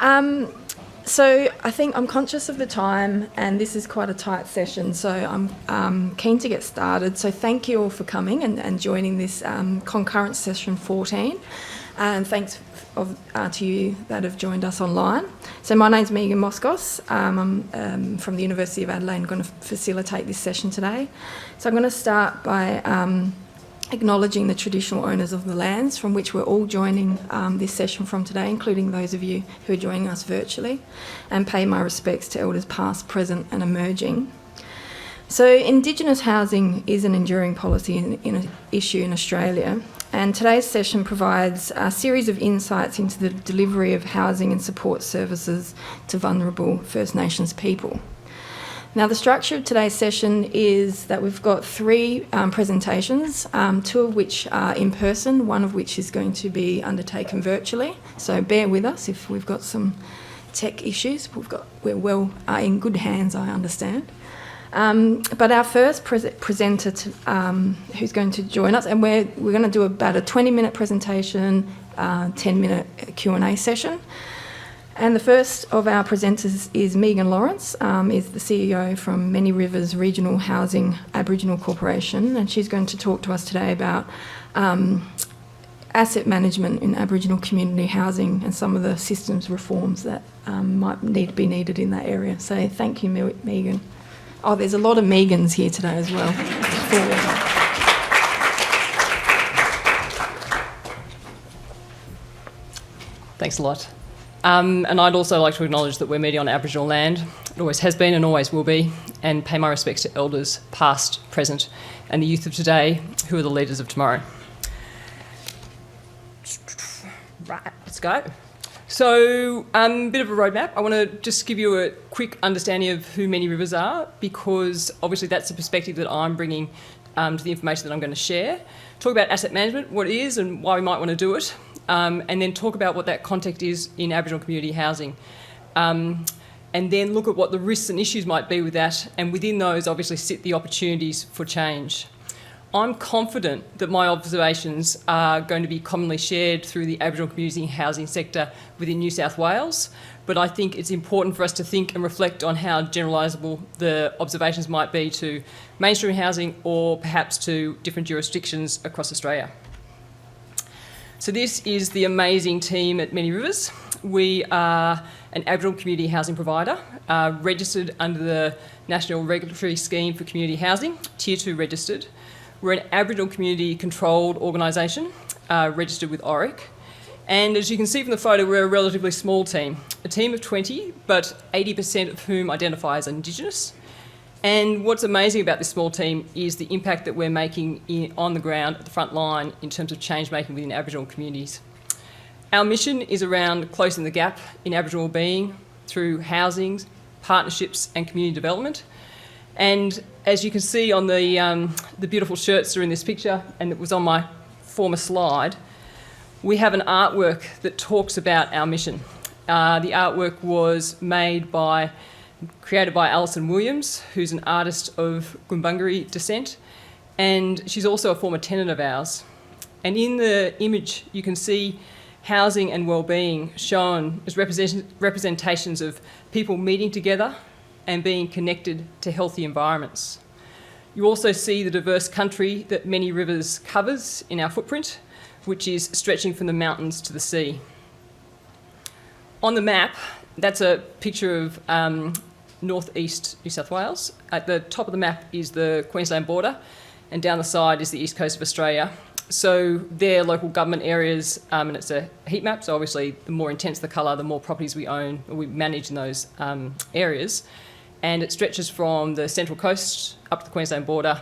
So I think I'm conscious of the time, and this is quite a tight session, so I'm keen to get started. So thank you all for coming and joining this Concurrent Session 14, and thanks to you that have joined us online. So my name's Megan Moskos. I'm from the University of Adelaide and going to facilitate this session today. So I'm going to start by acknowledging the traditional owners of the lands from which we're all joining this session from today, including those of you who are joining us virtually, and pay my respects to elders past, present and emerging. So Indigenous housing is an enduring policy issue in Australia, and today's session provides a series of insights into the delivery of housing and support services to vulnerable First Nations people. Now, the structure of today's session is that we've got three presentations, two of which are in person, one of which is going to be undertaken virtually. So bear with us if we've got some tech issues. We're well in good hands, I understand. But our first presenter who's going to join us, and we're going to do about a 20-minute presentation, 10-minute Q&A session. And the first of our presenters is Megan Lawrance, is the CEO from Many Rivers Regional Housing Aboriginal Corporation, and she's going to talk to us today about asset management in Aboriginal community housing and some of the systems reforms that might be needed in that area. So thank you, Megan. Oh, there's a lot of Megans here today as well. Thanks a lot. And I'd also like to acknowledge that we're meeting on Aboriginal land. It always has been and always will be, and pay my respects to elders past, present, and the youth of today, who are the leaders of tomorrow. Right, let's go. So, bit of a roadmap. I want to just give you a quick understanding of who Many Rivers are, because obviously that's the perspective that I'm bringing to the information that I'm going to share. Talk about asset management, what it is and why we might want to do it. And then talk about what that context is in Aboriginal community housing. And then look at what the risks and issues might be with that, and within those obviously sit the opportunities for change. I'm confident that my observations are going to be commonly shared through the Aboriginal community housing sector within New South Wales, but I think it's important for us to think and reflect on how generalisable the observations might be to mainstream housing or perhaps to different jurisdictions across Australia. So this is the amazing team at Many Rivers. We are an Aboriginal community housing provider, registered under the National Regulatory Scheme for Community Housing, Tier 2 registered. We're an Aboriginal community controlled organisation, registered with ORIC. And as you can see from the photo, we're a relatively small team, a team of 20, but 80% of whom identify as Indigenous. And what's amazing about this small team is the impact that we're making on the ground at the front line in terms of change making within Aboriginal communities. Our mission is around closing the gap in Aboriginal wellbeing through housing, partnerships and community development. And as you can see on the beautiful shirts that are in this picture, and it was on my former slide, we have an artwork that talks about our mission. The artwork was created by Alison Williams, who's an artist of Ginderberry descent, and she's also a former tenant of ours. And in the image, you can see housing and wellbeing shown as representations of people meeting together and being connected to healthy environments. You also see the diverse country that Many Rivers covers in our footprint, which is stretching from the mountains to the sea. On the map, that's a picture of northeast New South Wales. At the top of the map is the Queensland border, and down the side is the east coast of Australia. So they're local government areas, and it's a heat map, so obviously the more intense the colour, the more properties we own or we manage in those areas. And it stretches from the central coast up to the Queensland border,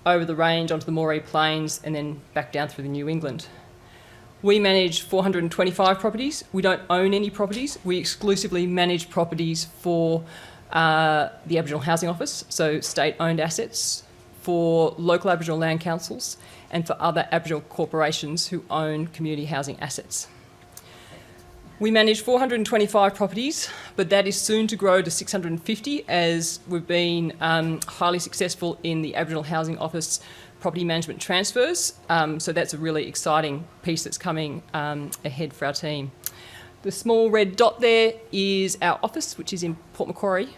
over the range onto the Moree Plains, and then back down through the New England. We manage 425 properties. We don't own any properties. We exclusively manage properties for the Aboriginal Housing Office, so state-owned assets, for local Aboriginal land councils, and for other Aboriginal corporations who own community housing assets. We manage 425 properties, but that is soon to grow to 650 as we've been highly successful in the Aboriginal Housing Office property management transfers. So that's a really exciting piece that's coming ahead for our team. The small red dot there is our office, which is in Port Macquarie,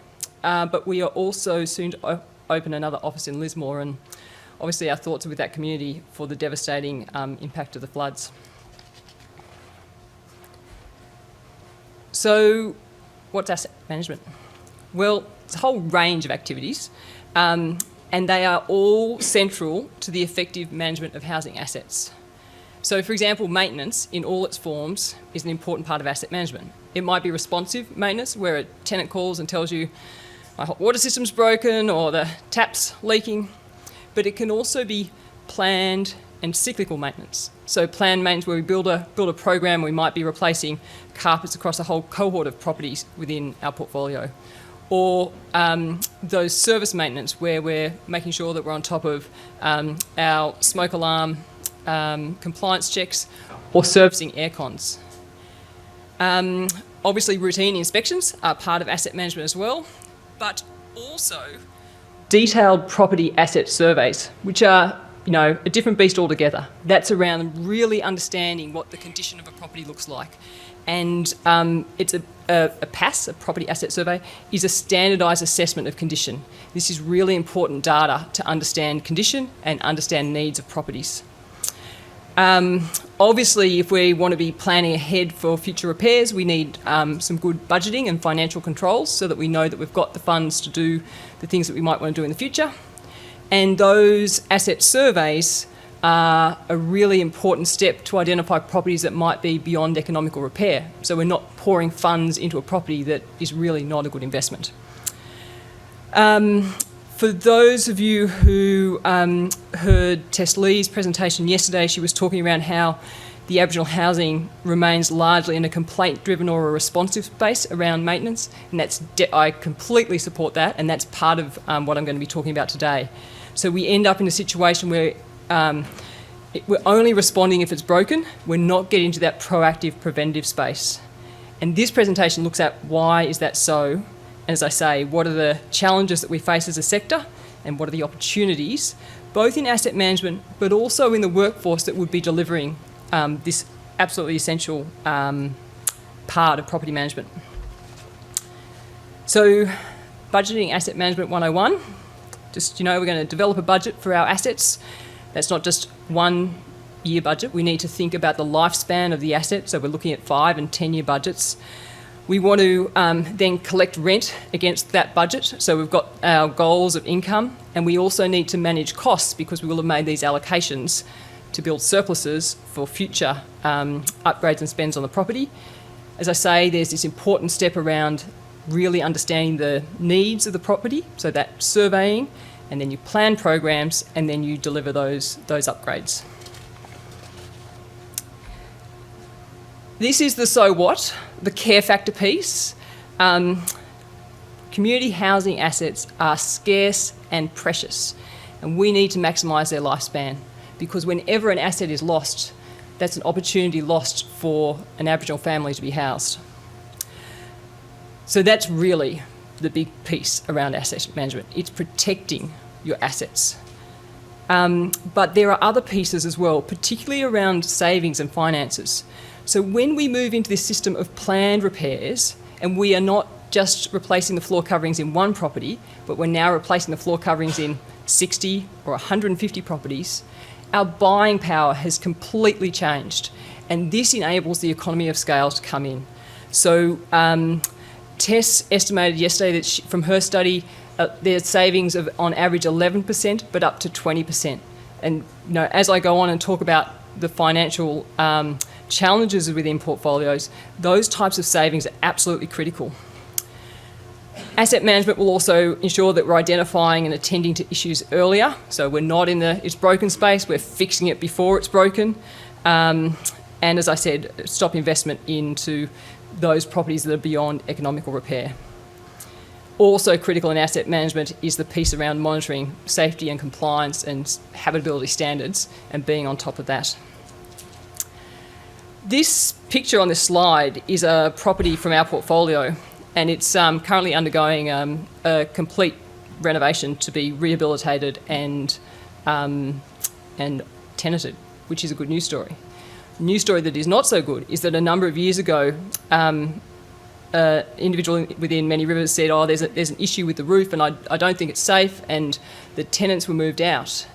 but we are also soon to open another office in Lismore, and obviously our thoughts are with that community for the devastating impact of the floods. So what's asset management? Well, it's a whole range of activities, and they are all central to the effective management of housing assets. So, for example, maintenance in all its forms is an important part of asset management. It might be responsive maintenance, where a tenant calls and tells you my hot water system's broken or the tap's leaking, but it can also be planned and cyclical maintenance. So planned maintenance where we build a program, we might be replacing carpets across a whole cohort of properties within our portfolio. Or those service maintenance where we're making sure that we're on top of our smoke alarm compliance checks, or servicing air cons. Obviously routine inspections are part of asset management as well, but also detailed property asset surveys, which are a different beast altogether. That's around really understanding what the condition of a property looks like. And it's a PAS, a property asset survey, is a standardised assessment of condition. This is really important data to understand condition and understand needs of properties. Obviously, if we want to be planning ahead for future repairs, we need some good budgeting and financial controls so that we know that we've got the funds to do the things that we might want to do in the future. And those asset surveys are a really important step to identify properties that might be beyond economical repair. So we're not pouring funds into a property that is really not a good investment. For those of you who heard Tess Lee's presentation yesterday, she was talking around how the Aboriginal housing remains largely in a complaint-driven or a responsive space around maintenance, and I completely support that, and that's part of what I'm going to be talking about today. So we end up in a situation where we're only responding if it's broken. We're not getting to that proactive, preventive space. And this presentation looks at why is that so, and as I say, what are the challenges that we face as a sector and what are the opportunities, both in asset management but also in the workforce that would be delivering this absolutely essential part of property management. So, budgeting asset management 101. We're going to develop a budget for our assets. That's not just 1 year budget. We need to think about the lifespan of the asset. So we're looking at 5 and 10 year budgets. We want to then collect rent against that budget. So we've got our goals of income, and we also need to manage costs because we will have made these allocations to build surpluses for future upgrades and spends on the property. As I say, there's this important step around really understanding the needs of the property, so that surveying, and then you plan programs, and then you deliver those upgrades. This is the so what, the care factor piece. Community housing assets are scarce and precious, and we need to maximise their lifespan, because whenever an asset is lost, that's an opportunity lost for an Aboriginal family to be housed. So that's really the big piece around asset management. It's protecting your assets. But there are other pieces as well, particularly around savings and finances. So when we move into this system of planned repairs, and we are not just replacing the floor coverings in one property, but we're now replacing the floor coverings in 60 or 150 properties, our buying power has completely changed. And this enables the economy of scale to come in. So Tess estimated yesterday that from her study, there's savings of on average 11%, but up to 20%. And as I go on and talk about the financial challenges within portfolios, those types of savings are absolutely critical. Asset management will also ensure that we're identifying and attending to issues earlier. So we're not in the it's broken space, we're fixing it before it's broken. And as I said, stop investment into those properties that are beyond economical repair. Also critical in asset management is the piece around monitoring safety and compliance and habitability standards and being on top of that. This picture on this slide is a property from our portfolio, and it's currently undergoing a complete renovation to be rehabilitated and tenanted, which is a good news story. News story that is not so good is that a number of years ago, individual within Many Rivers said, oh, there's an issue with the roof and I don't think it's safe, and the tenants were moved out.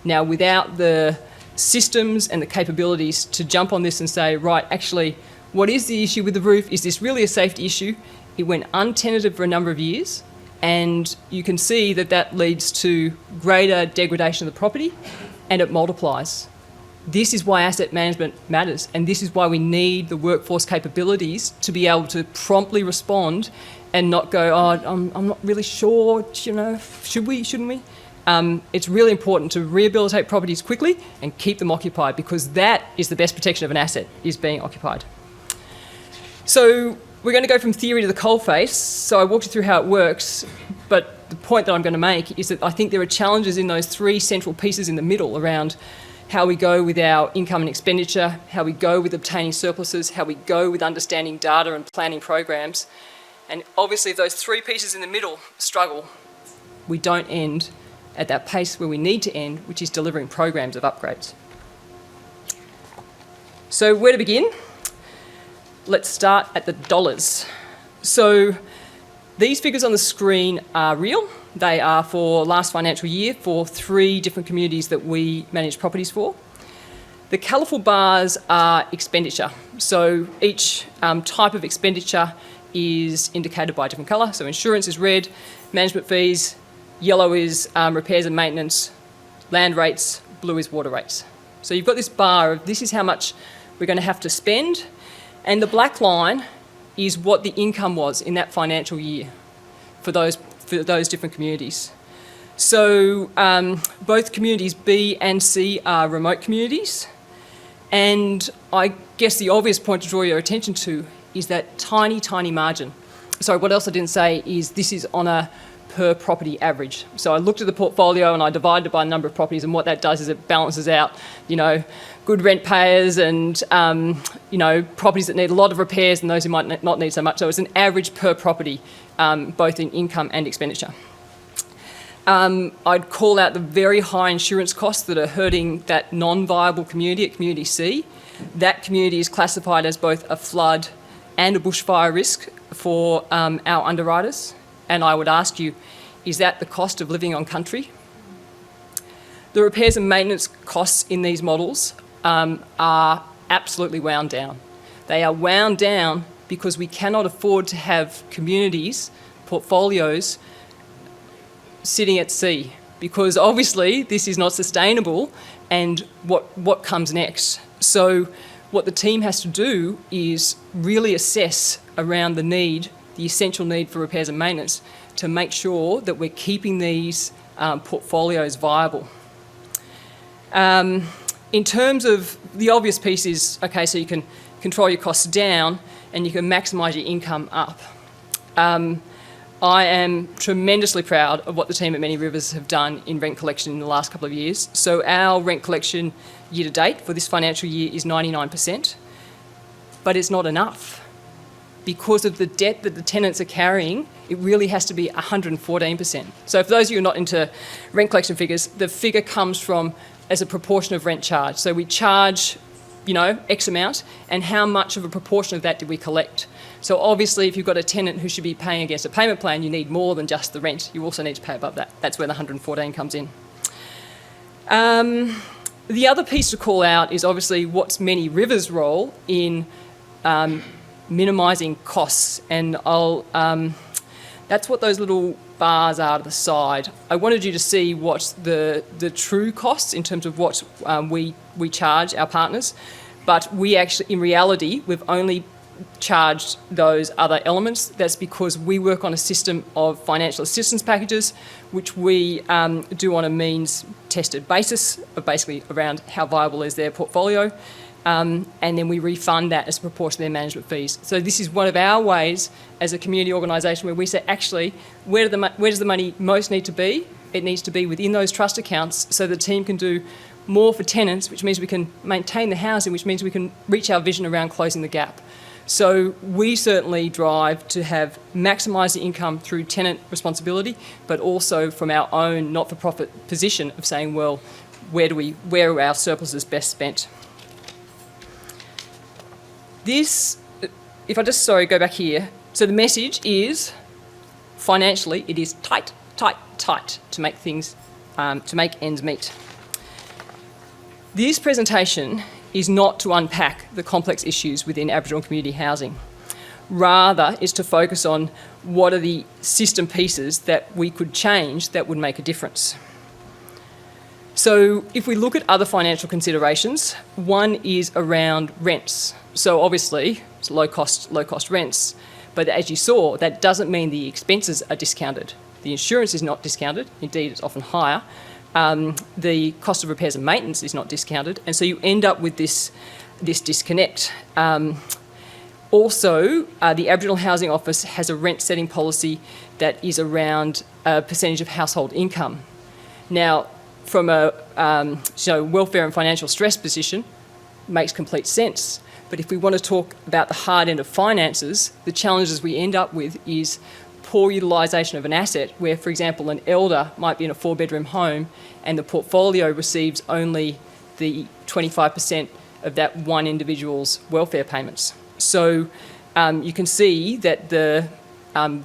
Now, without the systems and the capabilities to jump on this and say, right, actually, what is the issue with the roof? Is this really a safety issue? It went untenanted for a number of years, and you can see that that leads to greater degradation of the property, and it multiplies. This is why asset management matters, and this is why we need the workforce capabilities to be able to promptly respond and not go, oh, I'm not really sure, should we, shouldn't we? It's really important to rehabilitate properties quickly and keep them occupied, because that is the best protection of an asset, is being occupied. So we're going to go from theory to the coalface. So I walked you through how it works, but the point that I'm going to make is that I think there are challenges in those three central pieces in the middle around how we go with our income and expenditure, how we go with obtaining surpluses, how we go with understanding data and planning programs. And obviously if those three pieces in the middle struggle, we don't end at that pace where we need to end, which is delivering programs of upgrades. So where to begin? Let's start at the dollars. So these figures on the screen are real. They are for last financial year for 3 different communities that we manage properties for. The colourful bars are expenditure. So each type of expenditure is indicated by a different colour. So insurance is red, management fees, yellow is repairs and maintenance, land rates, blue is water rates. So you've got this bar of this is how much we're going to have to spend, and the black line is what the income was in that financial year for those different communities. So both communities B and C are remote communities, and I guess the obvious point to draw your attention to is that tiny, tiny margin. Sorry, what else I didn't say is this is on a per property average. So I looked at the portfolio and I divided it by the number of properties, and what that does is it balances out, good rent payers and, properties that need a lot of repairs and those who might not need so much. So it's an average per property, both in income and expenditure. I'd call out the very high insurance costs that are hurting that non-viable community at Community C. That community is classified as both a flood and a bushfire risk for our underwriters. And I would ask you, is that the cost of living on country? The repairs and maintenance costs in these models are absolutely wound down. They are wound down because we cannot afford to have communities, portfolios, sitting at sea, because obviously this is not sustainable, and what comes next? So what the team has to do is really assess around the essential need for repairs and maintenance to make sure that we're keeping these portfolios viable. In terms of the obvious piece is, okay, so you can control your costs down and you can maximise your income up. I am tremendously proud of what the team at Many Rivers have done in rent collection in the last couple of years. So our rent collection year to date for this financial year is 99%, but it's not enough. Because of the debt that the tenants are carrying, it really has to be 114%. So for those of you who are not into rent collection figures, the figure comes from as a proportion of rent charge. So we charge, X amount, and how much of a proportion of that did we collect? So obviously, if you've got a tenant who should be paying against a payment plan, you need more than just the rent. You also need to pay above that. That's where the 114 comes in. The other piece to call out is obviously what's Many Rivers' role in minimising costs, and that's what those little bars are to the side. I wanted you to see what the true costs in terms of what we charge our partners, but we actually, in reality, we've only charged those other elements. That's because we work on a system of financial assistance packages, which we do on a means-tested basis, of basically around how viable is their portfolio. And then we refund that as a proportion of their management fees. So this is one of our ways as a community organisation where we say, actually, where does the money most need to be? It needs to be within those trust accounts so the team can do more for tenants, which means we can maintain the housing, which means we can reach our vision around closing the gap. So we certainly drive to have maximise the income through tenant responsibility, but also from our own not-for-profit position of saying, well, where are our surpluses best spent? This, if I just, go back here. So the message is, financially, it is tight, tight, tight to make things, to make ends meet. This presentation is not to unpack the complex issues within Aboriginal community housing. Rather, is to focus on what are the system pieces that we could change that would make a difference. So if we look at other financial considerations, one is around rents. So obviously, it's low cost rents, but as you saw, that doesn't mean the expenses are discounted. The insurance is not discounted, indeed it's often higher. The cost of repairs and maintenance is not discounted, and so you end up with this disconnect. Also, the Aboriginal Housing Office has a rent setting policy that is around a percentage of household income. Now, from a welfare and financial stress position, makes complete sense. But if we want to talk about the hard end of finances, the challenges we end up with is poor utilisation of an asset where, for example, an elder might be in a 4-bedroom home and the portfolio receives only the 25% of that one individual's welfare payments. So you can see that the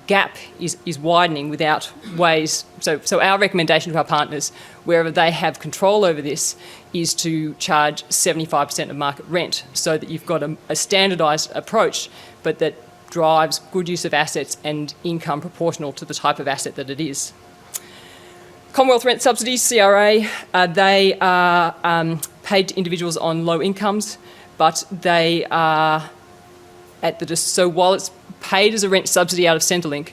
gap is widening without ways. So our recommendation to our partners, wherever they have control over this, is to charge 75% of market rent so that you've got a standardised approach, but that drives good use of assets and income proportional to the type of asset that it is. Commonwealth Rent Subsidies, CRA, they are paid to individuals on low incomes, but they are so while it's paid as a rent subsidy out of Centrelink,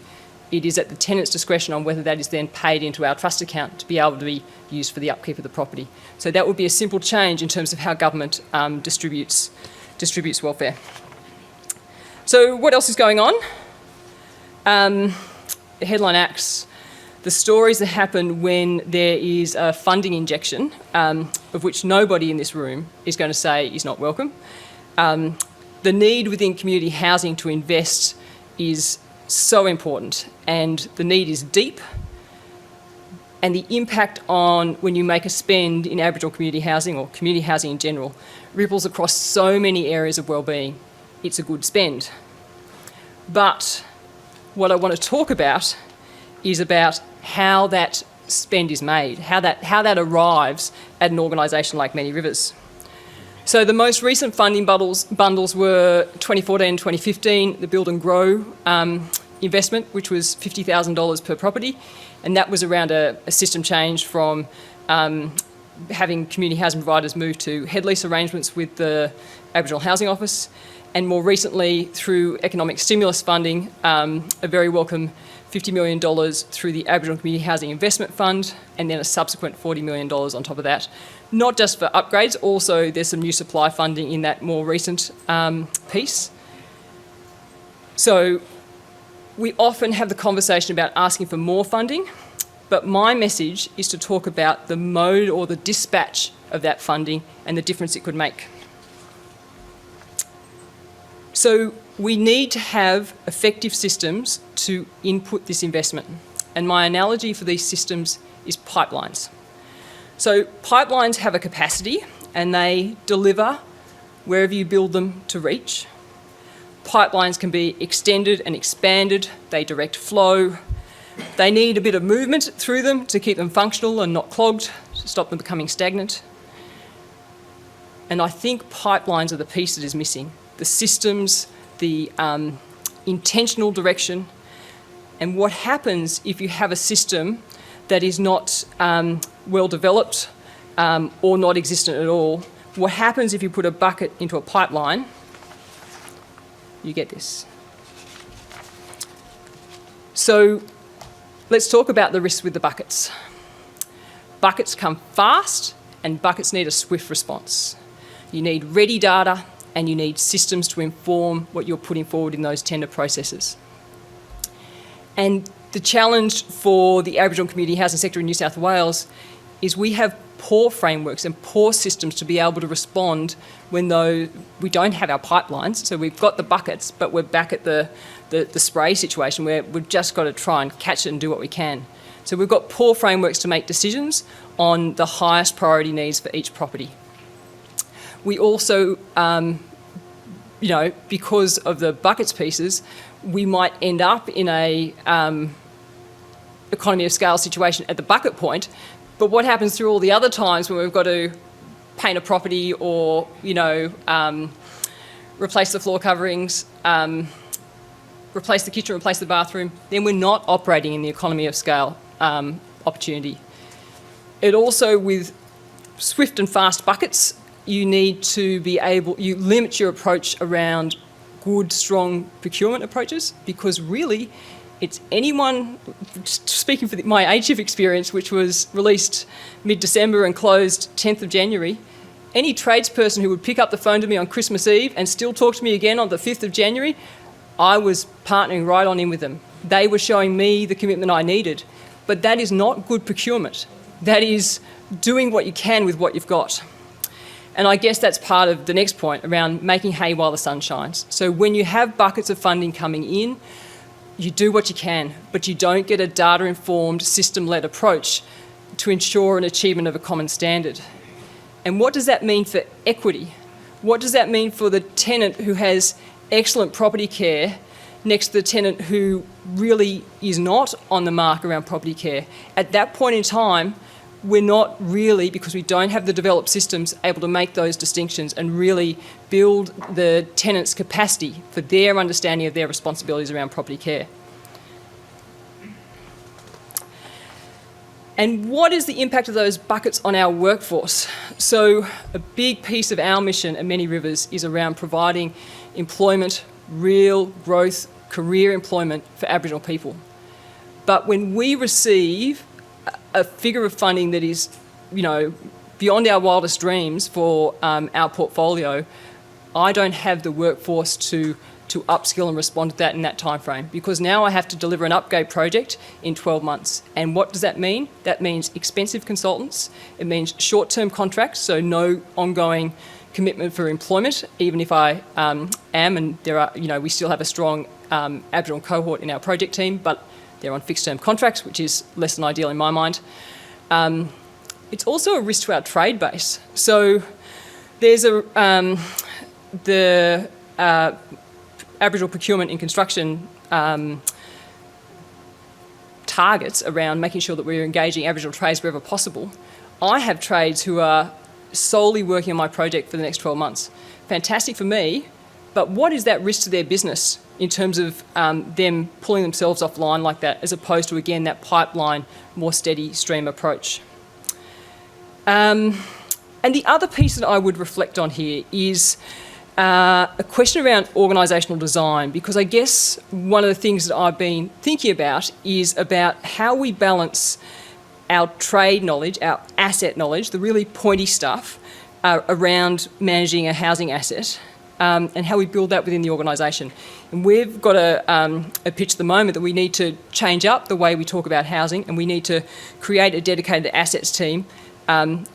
it is at the tenant's discretion on whether that is then paid into our trust account to be able to be used for the upkeep of the property. So that would be a simple change in terms of how government distributes welfare. So what else is going on? The headline acts, the stories that happen when there is a funding injection, of which nobody in this room is going to say is not welcome. The need within community housing to invest is so important, and the need is deep, and the impact on when you make a spend in Aboriginal community housing or community housing in general ripples across so many areas of wellbeing. It's a good spend. But what I want to talk about is about how that spend is made, how that arrives at an organisation like Many Rivers. So the most recent funding bundles were 2014 and 2015, the Build and Grow investment, which was $50,000 per property, and that was around a system change from having community housing providers move to head lease arrangements with the Aboriginal Housing Office, and more recently through economic stimulus funding, a very welcome $50 million through the Aboriginal Community Housing Investment Fund, and then a subsequent $40 million on top of that. Not just for upgrades, also there's some new supply funding in that more recent piece. So we often have the conversation about asking for more funding, but my message is to talk about the mode or the dispatch of that funding and the difference it could make. So we need to have effective systems to input this investment. And my analogy for these systems is pipelines. So pipelines have a capacity and they deliver wherever you build them to reach. Pipelines can be extended and expanded, they direct flow. They need a bit of movement through them to keep them functional and not clogged, to stop them becoming stagnant. And I think pipelines are the piece that is missing. The systems, the intentional direction, and what happens if you have a system that is not well developed or not existent at all. What happens if you put a bucket into a pipeline? You get this. So let's talk about the risks with the buckets. Buckets come fast and buckets need a swift response. You need ready data and you need systems to inform what you're putting forward in those tender processes. And the challenge for the Aboriginal community housing sector in New South Wales is we have poor frameworks and poor systems to be able to respond when we don't have our pipelines. So we've got the buckets, but we're back at the spray situation where we've just got to try and catch it and do what we can. So we've got poor frameworks to make decisions on the highest priority needs for each property. We also, because of the buckets pieces, we might end up in a economy of scale situation at the bucket point. But what happens through all the other times when we've got to paint a property or, replace the floor coverings, replace the kitchen, replace the bathroom, then we're not operating in the economy of scale opportunity. It also, with swift and fast buckets, you need to be able, you limit your approach around good, strong procurement approaches, because really it's anyone, speaking for my ACHIF experience, which was released mid-December and closed 10th of January, any tradesperson who would pick up the phone to me on Christmas Eve and still talk to me again on the 5th of January, I was partnering right on in with them. They were showing me the commitment I needed. But that is not good procurement. That is doing what you can with what you've got. And I guess that's part of the next point around making hay while the sun shines. So when you have buckets of funding coming in, you do what you can, but you don't get a data-informed, system-led approach to ensure an achievement of a common standard. And what does that mean for equity? What does that mean for the tenant who has excellent property care next to the tenant who really is not on the mark around property care? At that point in time, we're not really, because we don't have the developed systems, able to make those distinctions and really build the tenant's capacity for their understanding of their responsibilities around property care. And what is the impact of those buckets on our workforce? So a big piece of our mission at Many Rivers is around providing employment, real growth, career employment for Aboriginal people. But when we receive a figure of funding that is, beyond our wildest dreams for our portfolio, I don't have the workforce to upskill and respond to that in that time frame, because now I have to deliver an upgrade project in 12 months. And what does that mean? That means expensive consultants. It means short-term contracts, so no ongoing commitment for employment, even if I am, and there are, we still have a strong Aboriginal cohort in our project team, but they're on fixed-term contracts, which is less than ideal in my mind. It's also a risk to our trade base. So there's the Aboriginal procurement in construction targets around making sure that we're engaging Aboriginal trades wherever possible. I have trades who are solely working on my project for the next 12 months. Fantastic for me, but what is that risk to their business in terms of them pulling themselves offline like that, as opposed to, again, that pipeline, more steady stream approach? And the other piece that I would reflect on here is a question around organisational design, because I guess one of the things that I've been thinking about is about how we balance our trade knowledge, our asset knowledge, the really pointy stuff around managing a housing asset, and how we build that within the organisation. And we've got a pitch at the moment that we need to change up the way we talk about housing, and we need to create a dedicated assets team. Because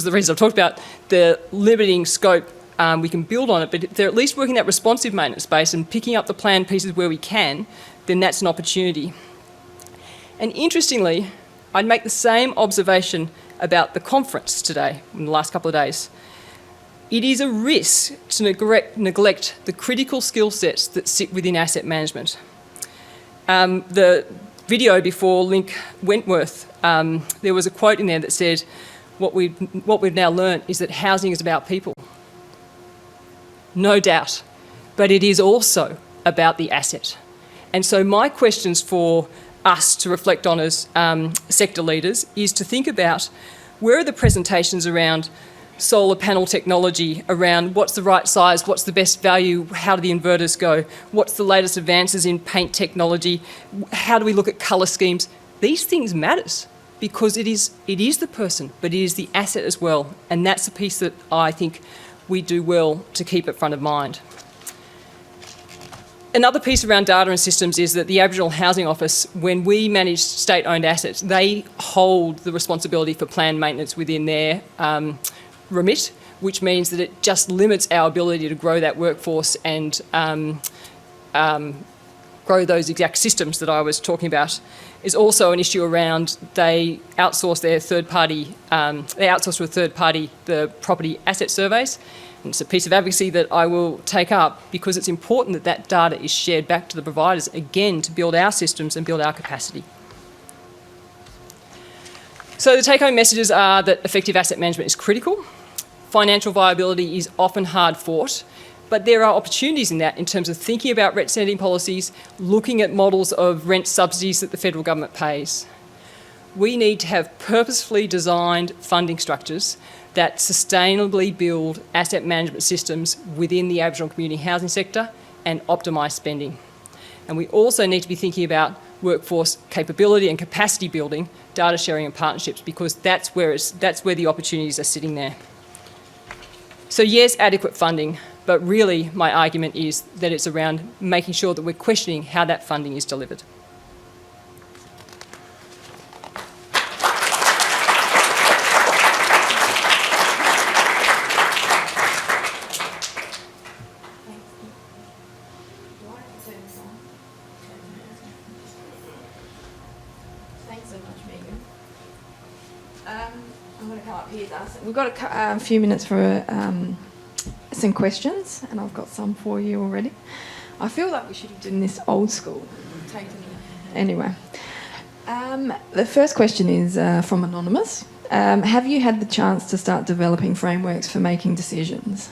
of the reasons I've talked about, the limiting scope, we can build on it, but if they're at least working that responsive maintenance space and picking up the planned pieces where we can, then that's an opportunity. And interestingly, I'd make the same observation about the conference today, in the last couple of days. It is a risk to neglect the critical skill sets that sit within asset management. The video before Link Wentworth, there was a quote in there that said, what we've now learned is that housing is about people. No doubt. But it is also about the asset. And so my questions for us to reflect on as sector leaders is to think about where are the presentations around solar panel technology, around what's the right size, what's the best value, how do the inverters go, what's the latest advances in paint technology, how do we look at colour schemes? These things matters, because it is the person, but it is the asset as well. And that's the piece that I think we do well to keep at front of mind. Another piece around data and systems is that the Aboriginal Housing Office, when we manage state-owned assets, they hold the responsibility for planned maintenance within their remit, which means that it just limits our ability to grow that workforce and grow those exact systems that I was talking about, is also an issue around they outsource to a third party the property asset surveys. And it's a piece of advocacy that I will take up because it's important that that data is shared back to the providers, again, to build our systems and build our capacity. So the take-home messages are that effective asset management is critical. Financial viability is often hard fought, but there are opportunities in that in terms of thinking about rent setting policies, looking at models of rent subsidies that the federal government pays. We need to have purposefully designed funding structures that sustainably build asset management systems within the Aboriginal community housing sector and optimise spending. And we also need to be thinking about workforce capability and capacity building, data sharing and partnerships, because that's where the opportunities are sitting there. So yes, adequate funding, but really my argument is that it's around making sure that we're questioning how that funding is delivered. We've got a few minutes for some questions, and I've got some for you already. I feel like we should have done this old school. Anyway, the first question is from Anonymous. Have you had the chance to start developing frameworks for making decisions?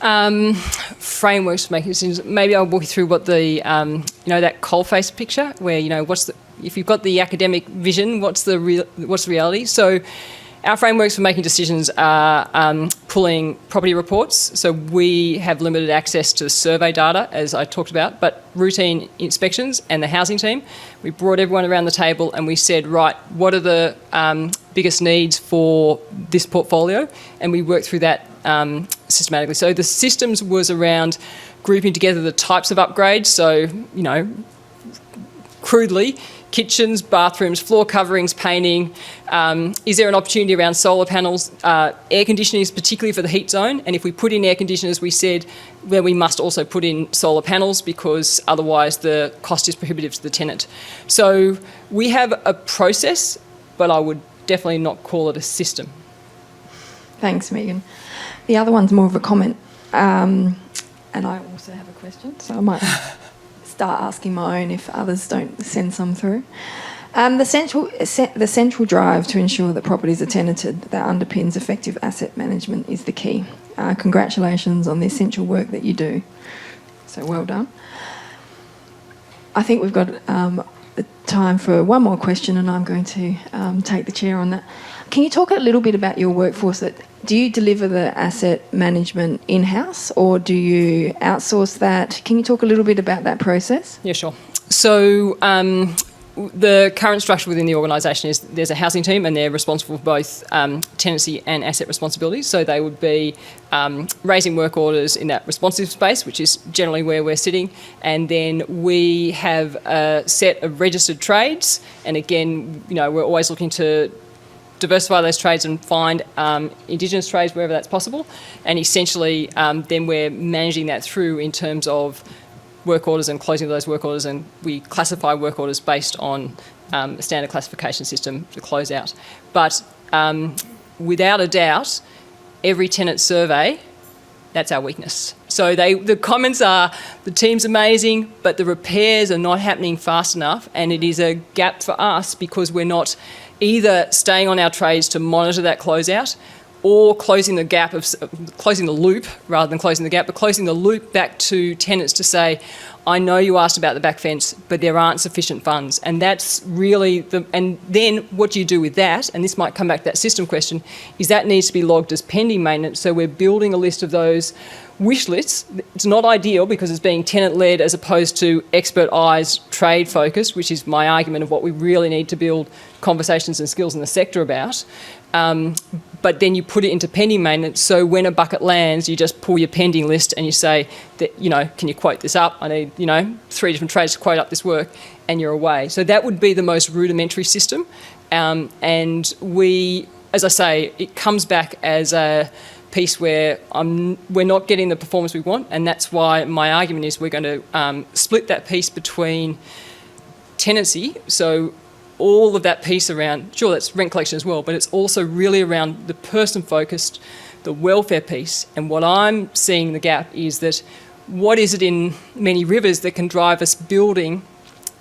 Frameworks for making decisions. Maybe I'll walk you through what the, that coalface picture where, if you've got the academic vision, what's the reality? So our frameworks for making decisions are pulling property reports. So we have limited access to survey data, as I talked about, but routine inspections and the housing team. We brought everyone around the table and we said, right, what are the biggest needs for this portfolio? And we worked through that systematically. So the systems was around grouping together the types of upgrades. So, crudely, kitchens, bathrooms, floor coverings, painting. Is there an opportunity around solar panels? Air conditioning is particularly for the heat zone. And if we put in air conditioners, we said, well, we must also put in solar panels because otherwise the cost is prohibitive to the tenant. So we have a process, but I would definitely not call it a system. Thanks, Megan. The other one's more of a comment. And I also have a question, so I might start asking my own if others don't send some through. The central drive to ensure that properties are tenanted that underpins effective asset management is the key. Congratulations on the essential work that you do. So well done. I think we've got the time for one more question, and I'm going to take the chair on that. Can you talk a little bit about your workforce? Do you deliver the asset management in-house or do you outsource that? Can you talk a little bit about that process? Yeah, sure. So the current structure within the organisation is there's a housing team and they're responsible for both tenancy and asset responsibilities. So they would be raising work orders in that responsive space, which is generally where we're sitting. And then we have a set of registered trades. And again, we're always looking to diversify those trades and find Indigenous trades wherever that's possible. And essentially, then we're managing that through in terms of work orders and closing those work orders. And we classify work orders based on a standard classification system to close out. But without a doubt, every tenant survey, that's our weakness. So the comments are, the team's amazing, but the repairs are not happening fast enough. And it is a gap for us because we're not either staying on our trades to monitor that closeout or closing the loop rather than closing the gap, but closing the loop back to tenants to say, I know you asked about the back fence, but there aren't sufficient funds. And that's really and then what do you do with that? And this might come back to that system question, is that needs to be logged as pending maintenance. So we're building a list of those wish lists. It's not ideal because it's being tenant-led as opposed to expert eyes, trade-focused, which is my argument of what we really need to build conversations and skills in the sector about. But then you put it into pending maintenance, so when a bucket lands, you just pull your pending list and you say, that, can you quote this up? I need, 3 different trades to quote up this work, and you're away. So that would be the most rudimentary system. And we, as I say, it comes back as a piece where we're not getting the performance we want, and that's why my argument is we're going to split that piece between tenancy, so all of that piece around, sure, that's rent collection as well, but it's also really around the person-focused, the welfare piece. And what I'm seeing the gap is that what is it in many rivers that can drive us building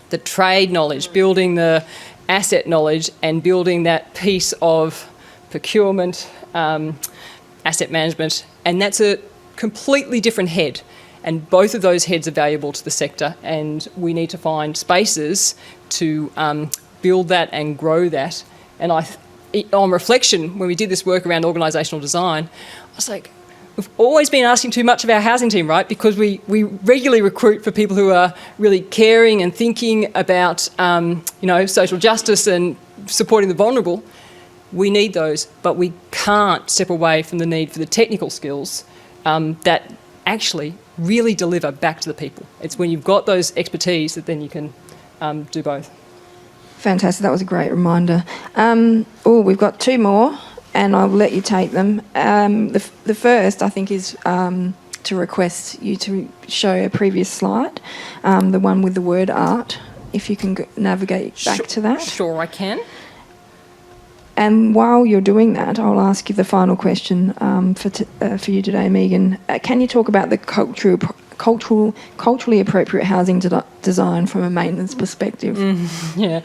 the trade knowledge, building the asset knowledge, and building that piece of procurement, asset management, and that's a completely different head. And both of those heads are valuable to the sector, and we need to find spaces to build that and grow that. And on reflection, when we did this work around organisational design, I was like, we've always been asking too much of our housing team, right? Because we regularly recruit for people who are really caring and thinking about, social justice and supporting the vulnerable. We need those, but we can't step away from the need for the technical skills that actually really deliver back to the people. It's when you've got those expertise that then you can do both. Fantastic. That was a great reminder. We've got two more, and I'll let you take them. The first, I think, is to request you to show a previous slide, the one with the word art, if you can navigate back to that. Sure, I can. And while you're doing that, I'll ask you the final question for you today, Megan. Can you talk about the culturally appropriate housing design from a maintenance perspective? Yeah.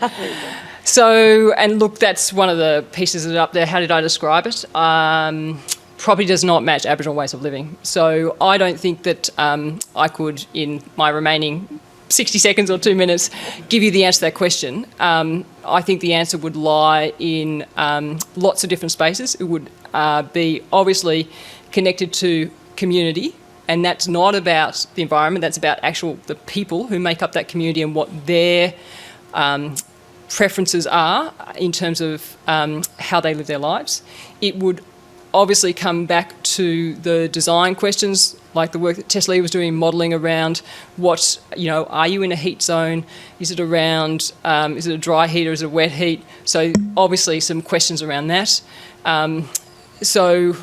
So, and look, that's one of the pieces that are up there. How did I describe it? Probably does not match Aboriginal ways of living. So I don't think that I could, in my remaining 60 seconds or 2 minutes, give you the answer to that question. I think the answer would lie in lots of different spaces. It would be obviously connected to community, and that's not about the environment, that's about the people who make up that community and what their preferences are in terms of how they live their lives. It would obviously come back to the design questions, like the work that Tess Lee was doing, modelling around are you in a heat zone? Is it around, is it a dry heat or is it a wet heat? So obviously some questions around that. So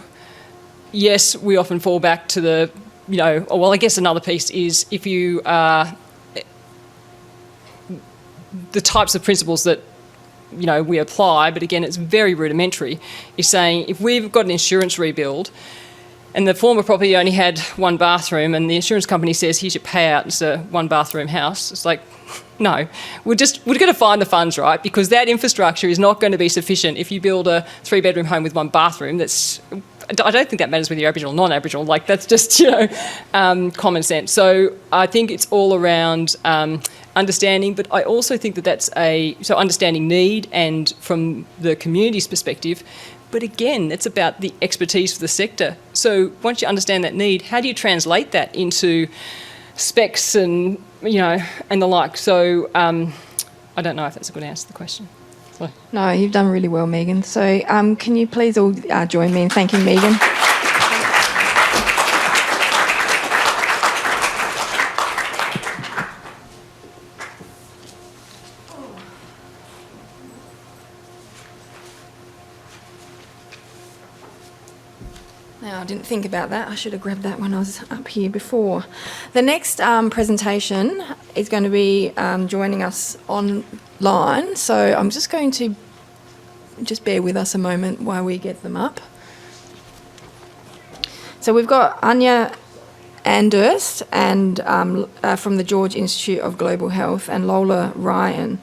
yes, we often fall back to the, I guess another piece is if you the types of principles that we apply, but again, it's very rudimentary, is saying if we've got an insurance rebuild and the former property only had one bathroom and the insurance company says, here's your payout, it's a one bathroom house, it's like, no, we're going to find the funds, right? Because that infrastructure is not going to be sufficient if you build a 3-bedroom home with one bathroom. I don't think that matters whether you're Aboriginal or non-Aboriginal, that's just, common sense. So I think it's all around understanding, but I also think that's understanding need and from the community's perspective. But again, it's about the expertise of the sector. So once you understand that need, how do you translate that into specs and, and the like? So I don't know if that's a good answer to the question. So. No, you've done really well, Megan. So can you please all join me in thanking Megan? Now, I didn't think about that. I should have grabbed that when I was up here before. The next presentation is going to be joining us online. So I'm just going to bear with us a moment while we get them up. So we've got Ania Anderst and from the George Institute of Global Health, and Lola Ryan,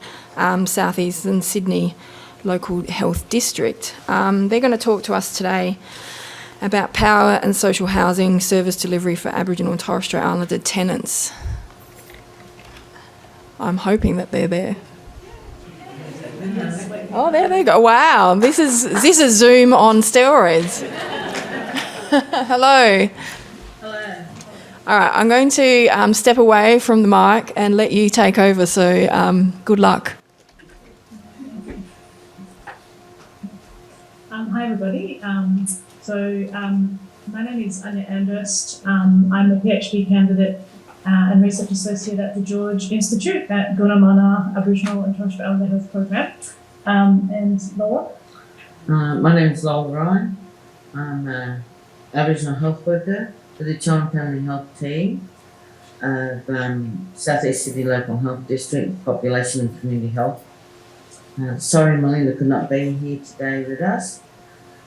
South Eastern Sydney Local Health District. They're going to talk to us today about power and social housing service delivery for Aboriginal and Torres Strait Islander tenants. I'm hoping that they're there. Oh, there they go. Wow, this is Zoom on steroids. Hello. Hello. All right, I'm going to step away from the mic and let you take over, so good luck. Hi, everybody. My name is Ania Anderst. I'm a PhD candidate and research associate at the George Institute at Gunamana Aboriginal and Torres Strait Islander Health Program. And Lola? My name is Lola Ryan. I'm Aboriginal health worker for the Child and Family Health team of South East Sydney Local Health District, Population and Community Health. Sorry Melinda could not be here today with us.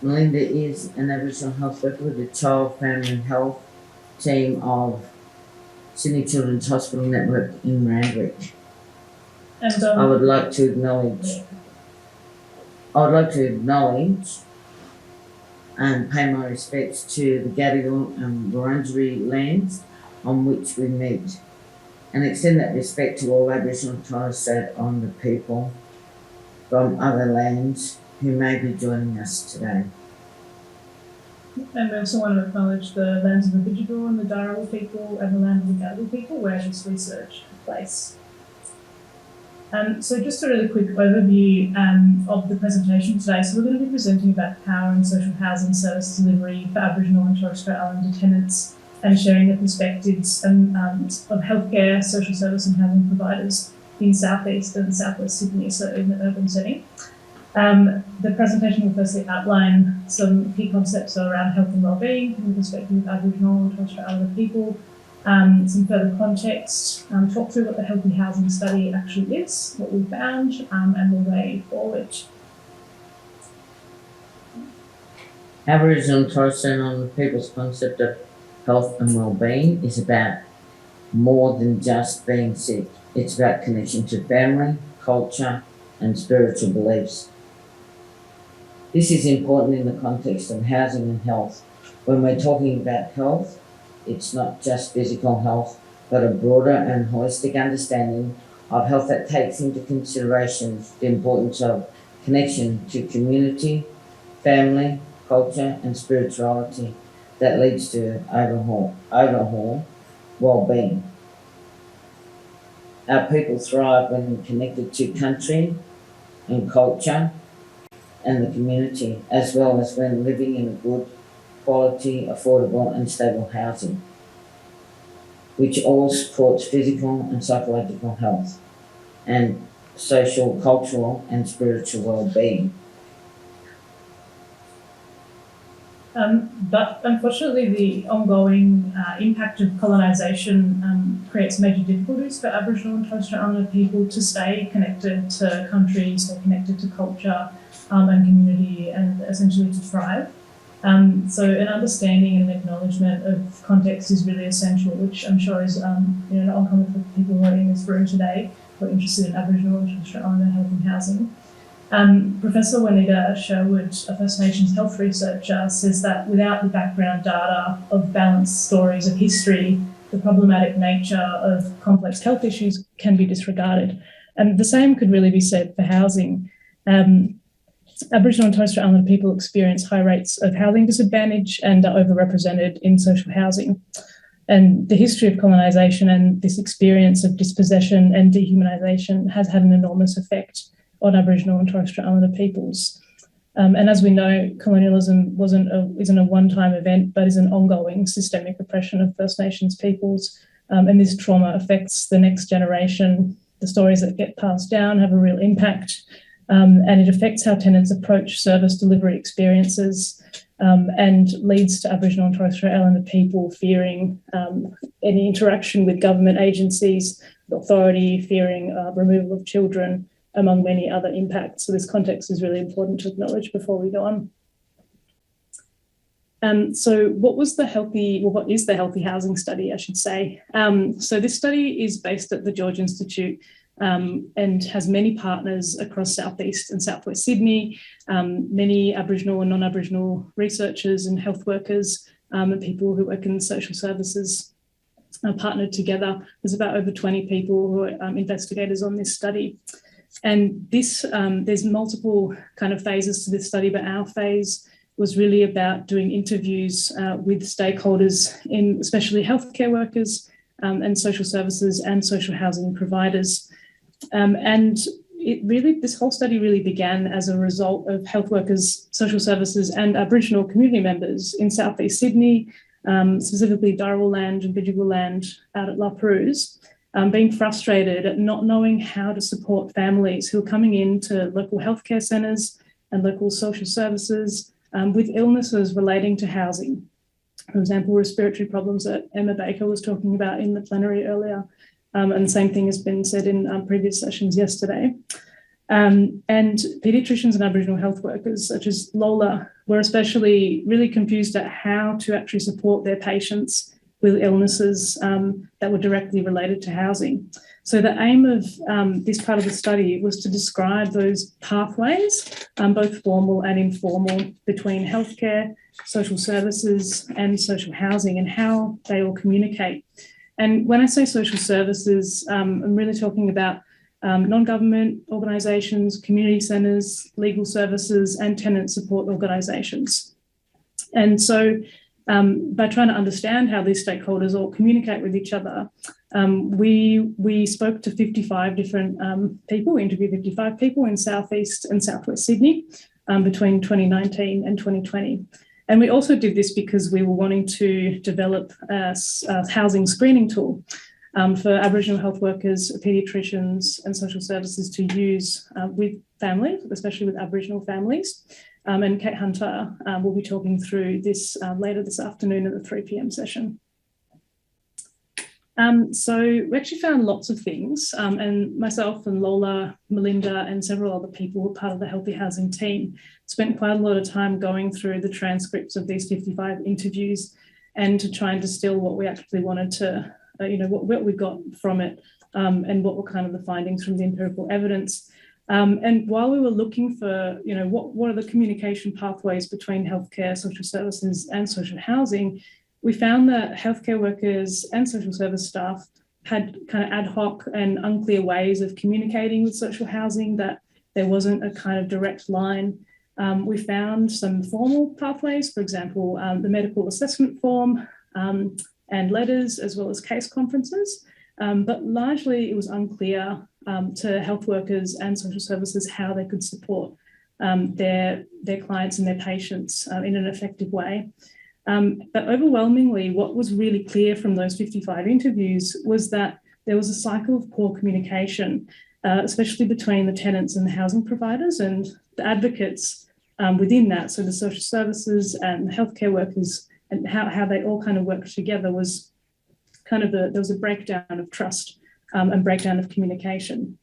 Melinda is an Aboriginal health worker with the Child, Family and Health team of Sydney Children's Hospital Network in Randwick. And I would like to acknowledge and pay my respects to the Gadigal and Wurundjeri lands on which we meet, and extend that respect to all Aboriginal and Torres Strait Islander people from other lands who may be joining us today. we also want to acknowledge the lands of the Bidjigal and the Darawal people and the land of the Gadigal people where this research took place. So just a really quick overview of the presentation today. So we're going to be presenting about power and social housing service delivery for Aboriginal and Torres Strait Islander tenants, and sharing the perspectives of healthcare, social service and housing providers in South East and South West Sydney, so in the urban setting. The presentation will firstly outline some key concepts around health and wellbeing from the perspective of Aboriginal and Torres Strait Islander people, some further context, talk through what the Healthy Housing Study actually is, what we found, and the way forward. Aboriginal and Torres Strait Islander people's concept of health and well-being is about more than just being sick. It's about connection to family, culture and spiritual beliefs. This is important in the context of housing and health. When we're talking about health, it's not just physical health, but a broader and holistic understanding of health that takes into consideration the importance of connection to community, family, culture and spirituality that leads to overall well-being. Our people thrive when connected to country and culture and the community, as well as when living in a good, quality, affordable and stable housing, which all supports physical and psychological health and social, cultural and spiritual well-being. But unfortunately, the ongoing impact of colonisation creates major difficulties for Aboriginal and Torres Strait Islander people to stay connected to country, stay connected to culture and community, and essentially to thrive. So an understanding and an acknowledgement of context is really essential, which I'm sure is not uncommon for people who are in this room today who are interested in Aboriginal and Torres Strait Islander health and housing. Professor Juanita Sherwood, a First Nations health researcher, says that without the background data of balanced stories of history, the problematic nature of complex health issues can be disregarded. And the same could really be said for housing. Aboriginal and Torres Strait Islander people experience high rates of housing disadvantage and are overrepresented in social housing. And the history of colonisation and this experience of dispossession and dehumanisation has had an enormous effect on Aboriginal and Torres Strait Islander peoples. And as we know, colonialism isn't a one-time event, but is an ongoing systemic oppression of First Nations peoples. And this trauma affects the next generation. The stories that get passed down have a real impact, and it affects how tenants approach service delivery experiences, and leads to Aboriginal and Torres Strait Islander people fearing any interaction with government agencies, authority, fearing removal of children, among many other impacts. So this context is really important to acknowledge before we go on. So what is the Healthy Housing Study, I should say? So this study is based at the George Institute and has many partners across South East and South West Sydney, many Aboriginal and non-Aboriginal researchers and health workers and people who work in social services are partnered together. There's about over 20 people who are investigators on this study. And this, there's multiple kind of phases to this study, but our phase was really about doing interviews with stakeholders, especially healthcare workers and social services and social housing providers. And this whole study really began as a result of health workers, social services and Aboriginal community members in South East Sydney, specifically Darawal land and Bidjigal land out at La Perouse, being frustrated at not knowing how to support families who are coming into local healthcare centres and local social services with illnesses relating to housing. For example, respiratory problems that Emma Baker was talking about in the plenary earlier. And the same thing has been said in previous sessions yesterday. And paediatricians and Aboriginal health workers, such as Lola, were especially really confused at how to actually support their patients with illnesses that were directly related to housing. So the aim of this part of the study was to describe those pathways, both formal and informal, between healthcare, social services and social housing, and how they all communicate. And when I say social services, I'm really talking about non-government organisations, community centres, legal services and tenant support organisations. And so by trying to understand how these stakeholders all communicate with each other, we spoke to 55 different people, we interviewed 55 people in Southeast and Southwest Sydney between 2019 and 2020. And we also did this because we were wanting to develop a housing screening tool for Aboriginal health workers, paediatricians and social services to use with families, especially with Aboriginal families. And Kate Hunter will be talking through this later this afternoon at the 3 p.m. session. So we actually found lots of things, and myself and Lola, Melinda and several other people were part of the Healthy Housing team, spent quite a lot of time going through the transcripts of these 55 interviews and to try and distill what we actually wanted to, what we got from it, and what were kind of the findings from the empirical evidence. And while we were looking for, what are the communication pathways between healthcare, social services and social housing, we found that healthcare workers and social service staff had kind of ad hoc and unclear ways of communicating with social housing, that there wasn't a kind of direct line. We found some formal pathways, for example, the medical assessment form and letters, as well as case conferences. But largely it was unclear to health workers and social services how they could support their clients and their patients in an effective way. But overwhelmingly, what was really clear from those 55 interviews was that there was a cycle of poor communication, especially between the tenants and the housing providers and the advocates within that. So the social services and the healthcare workers, and how they all kind of worked together was kind of there was a breakdown of trust and breakdown of communication.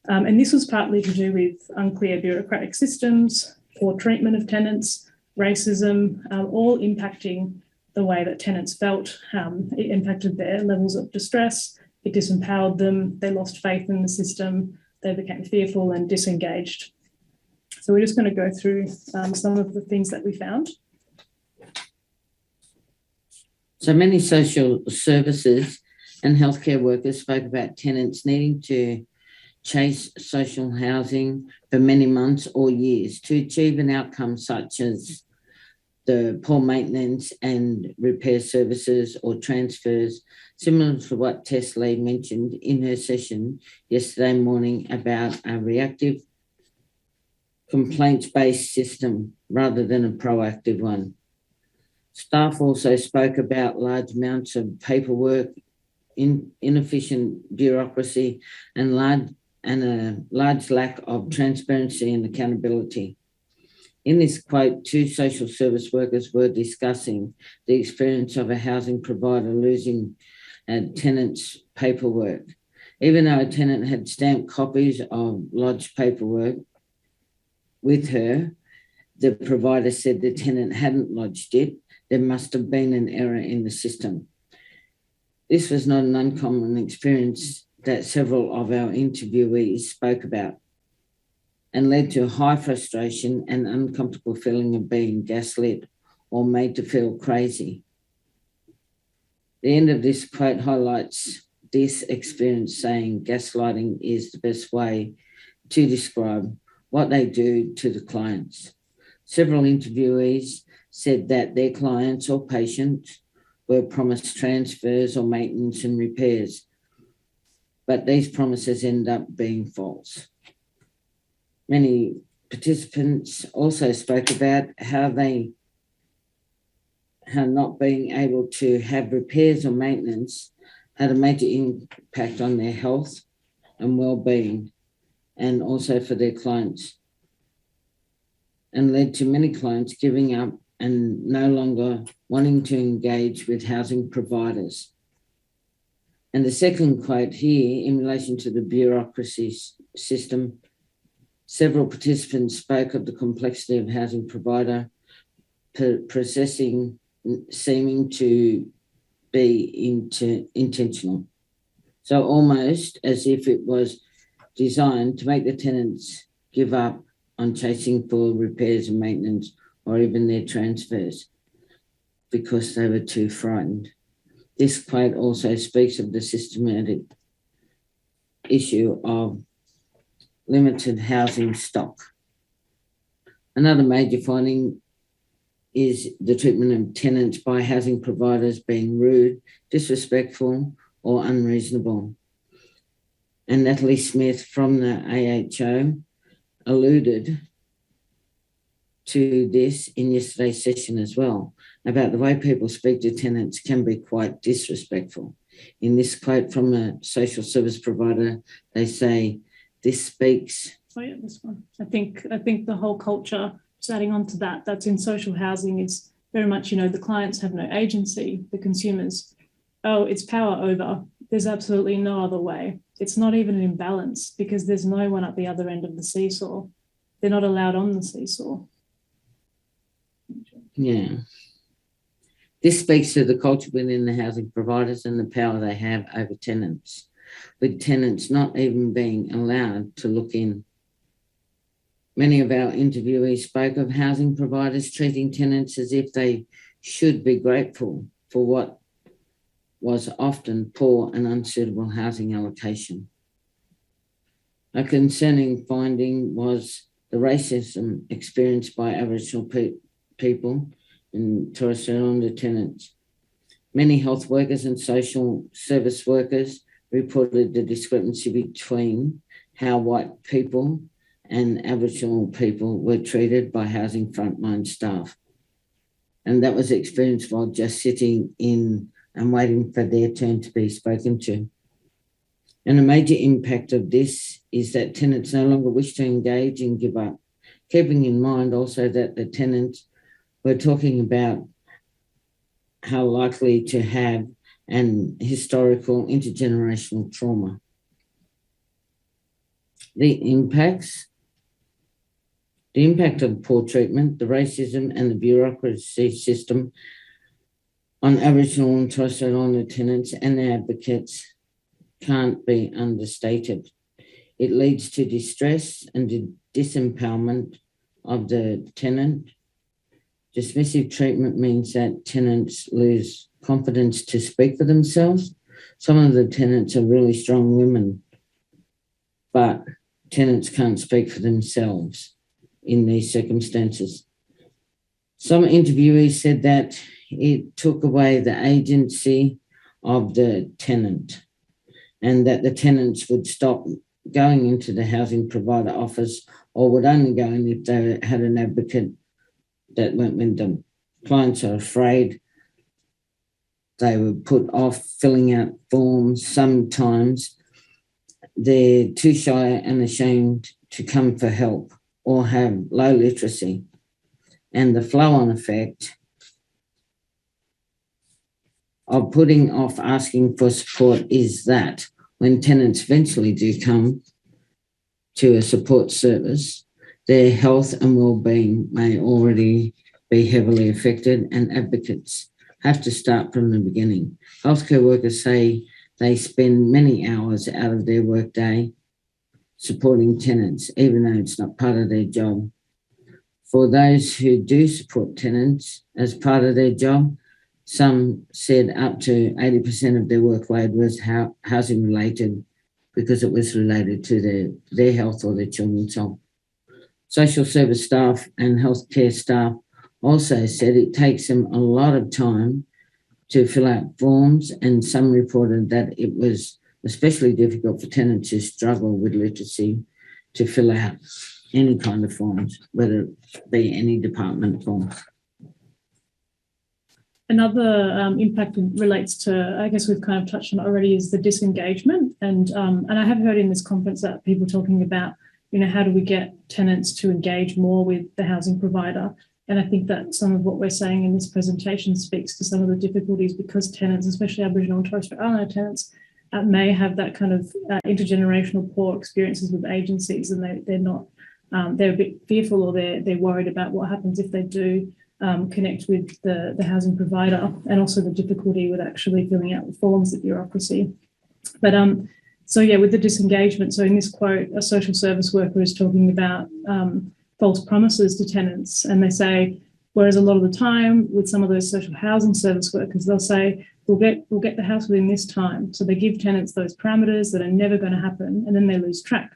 And this was partly to do with unclear bureaucratic systems, poor treatment of tenants, racism, all impacting the way that tenants felt. It impacted their levels of distress, it disempowered them, they lost faith in the system, they became fearful and disengaged. So we're just going to go through some of the things that we found. So many social services and healthcare workers spoke about tenants needing to chase social housing for many months or years to achieve an outcome such as the poor maintenance and repair services or transfers, similar to what Tess Lee mentioned in her session yesterday morning about a reactive complaints-based system rather than a proactive one. Staff also spoke about large amounts of paperwork, inefficient bureaucracy, and a large lack of transparency and accountability. In this quote, 2 social service workers were discussing the experience of a housing provider losing a tenant's paperwork. Even though a tenant had stamped copies of lodged paperwork with her, the provider said the tenant hadn't lodged it. There must have been an error in the system. This was not an uncommon experience that several of our interviewees spoke about, and led to high frustration and uncomfortable feeling of being gaslit or made to feel crazy. The end of this quote highlights this experience, saying gaslighting is the best way to describe what they do to the clients. Several interviewees said that their clients or patients were promised transfers or maintenance and repairs, but these promises end up being false. Many participants also spoke about how not being able to have repairs or maintenance had a major impact on their health and well-being, and also for their clients, and led to many clients giving up and no longer wanting to engage with housing providers. And the second quote here, in relation to the bureaucracy system, several participants spoke of the complexity of housing provider processing seeming to be intentional. So almost as if it was designed to make the tenants give up on chasing for repairs and maintenance or even their transfers because they were too frightened. This quote also speaks of the systematic issue of limited housing stock. Another major finding is the treatment of tenants by housing providers being rude, disrespectful, or unreasonable. And Natalie Smith from the AHO alluded to this in yesterday's session as well, about the way people speak to tenants can be quite disrespectful. In this quote from a social service provider, they say, this speaks... Oh yeah, this one. I think the whole culture, just adding on to that, that's in social housing, is very much, the clients have no agency, the consumers. Oh, it's power over. There's absolutely no other way. It's not even an imbalance because there's no one at the other end of the seesaw. They're not allowed on the seesaw. Yeah. This speaks to the culture within the housing providers and the power they have over tenants, with tenants not even being allowed to look in. Many of our interviewees spoke of housing providers treating tenants as if they should be grateful for what was often poor and unsuitable housing allocation. A concerning finding was the racism experienced by Aboriginal people and Torres Strait Islander tenants. Many health workers and social service workers reported the discrepancy between how white people and Aboriginal people were treated by housing frontline staff. And that was experienced while just sitting in and waiting for their turn to be spoken to. And a major impact of this is that tenants no longer wish to engage and give up, keeping in mind also that the tenants were talking about how likely to have an historical intergenerational trauma. The impact of poor treatment, the racism and the bureaucracy system on Aboriginal and Torres Strait Islander tenants and their advocates can't be understated. It leads to distress and disempowerment of the tenant. Dismissive treatment means that tenants lose confidence to speak for themselves. Some of the tenants are really strong women, but tenants can't speak for themselves in these circumstances. Some interviewees said that it took away the agency of the tenant and that the tenants would stop going into the housing provider office or would only go in if they had an advocate that went with them. Clients are afraid. They were put off filling out forms. Sometimes they're too shy and ashamed to come for help or have low literacy. And the flow-on effect of putting off asking for support is that when tenants eventually do come to a support service, their health and well-being may already be heavily affected, and advocates have to start from the beginning. Healthcare workers say they spend many hours out of their workday supporting tenants, even though it's not part of their job. For those who do support tenants as part of their job, some said up to 80% of their workload was housing related because it was related to their health or their children's health. Social service staff and healthcare staff also said it takes them a lot of time to fill out forms, and some reported that it was especially difficult for tenants who struggle with literacy to fill out any kind of forms, whether it be any department forms. Another impact relates to, I guess we've kind of touched on it already, is the disengagement. And I have heard in this conference that people talking about, how do we get tenants to engage more with the housing provider? And I think that some of what we're saying in this presentation speaks to some of the difficulties, because tenants, especially Aboriginal and Torres Strait Islander tenants, may have that kind of intergenerational poor experiences with agencies, and they're not, they're a bit fearful, or they're worried about what happens if they do connect with the housing provider, and also the difficulty with actually filling out the forms, the bureaucracy. But so yeah, with the disengagement, so in this quote, a social service worker is talking about false promises to tenants, and they say, whereas a lot of the time with some of those social housing service workers, they'll say, we'll get the house within this time. So they give tenants those parameters that are never going to happen, and then they lose track.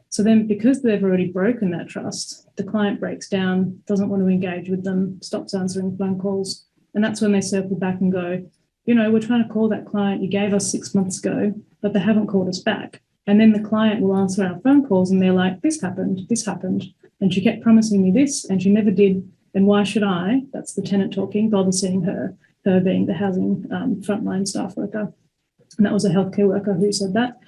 So then, because they've already broken that trust, the client breaks down, doesn't want to engage with them, stops answering phone calls, and that's when they circle back and go, you know, we're trying to call that client you gave us 6 months ago, but they haven't called us back. And then the client will answer our phone calls and they're like, this happened, and she kept promising me this and she never did, and why should I, that's the tenant talking, bother seeing her being the housing frontline staff worker. And that was a healthcare worker who said that.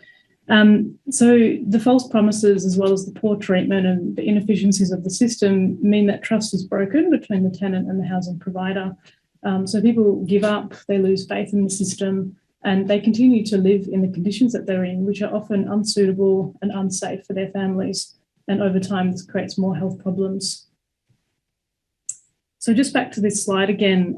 So the false promises, as well as the poor treatment and the inefficiencies of the system, mean that trust is broken between the tenant and the housing provider. So people give up, they lose faith in the system, and they continue to live in the conditions that they're in, which are often unsuitable and unsafe for their families. And over time, this creates more health problems. So just back to this slide again,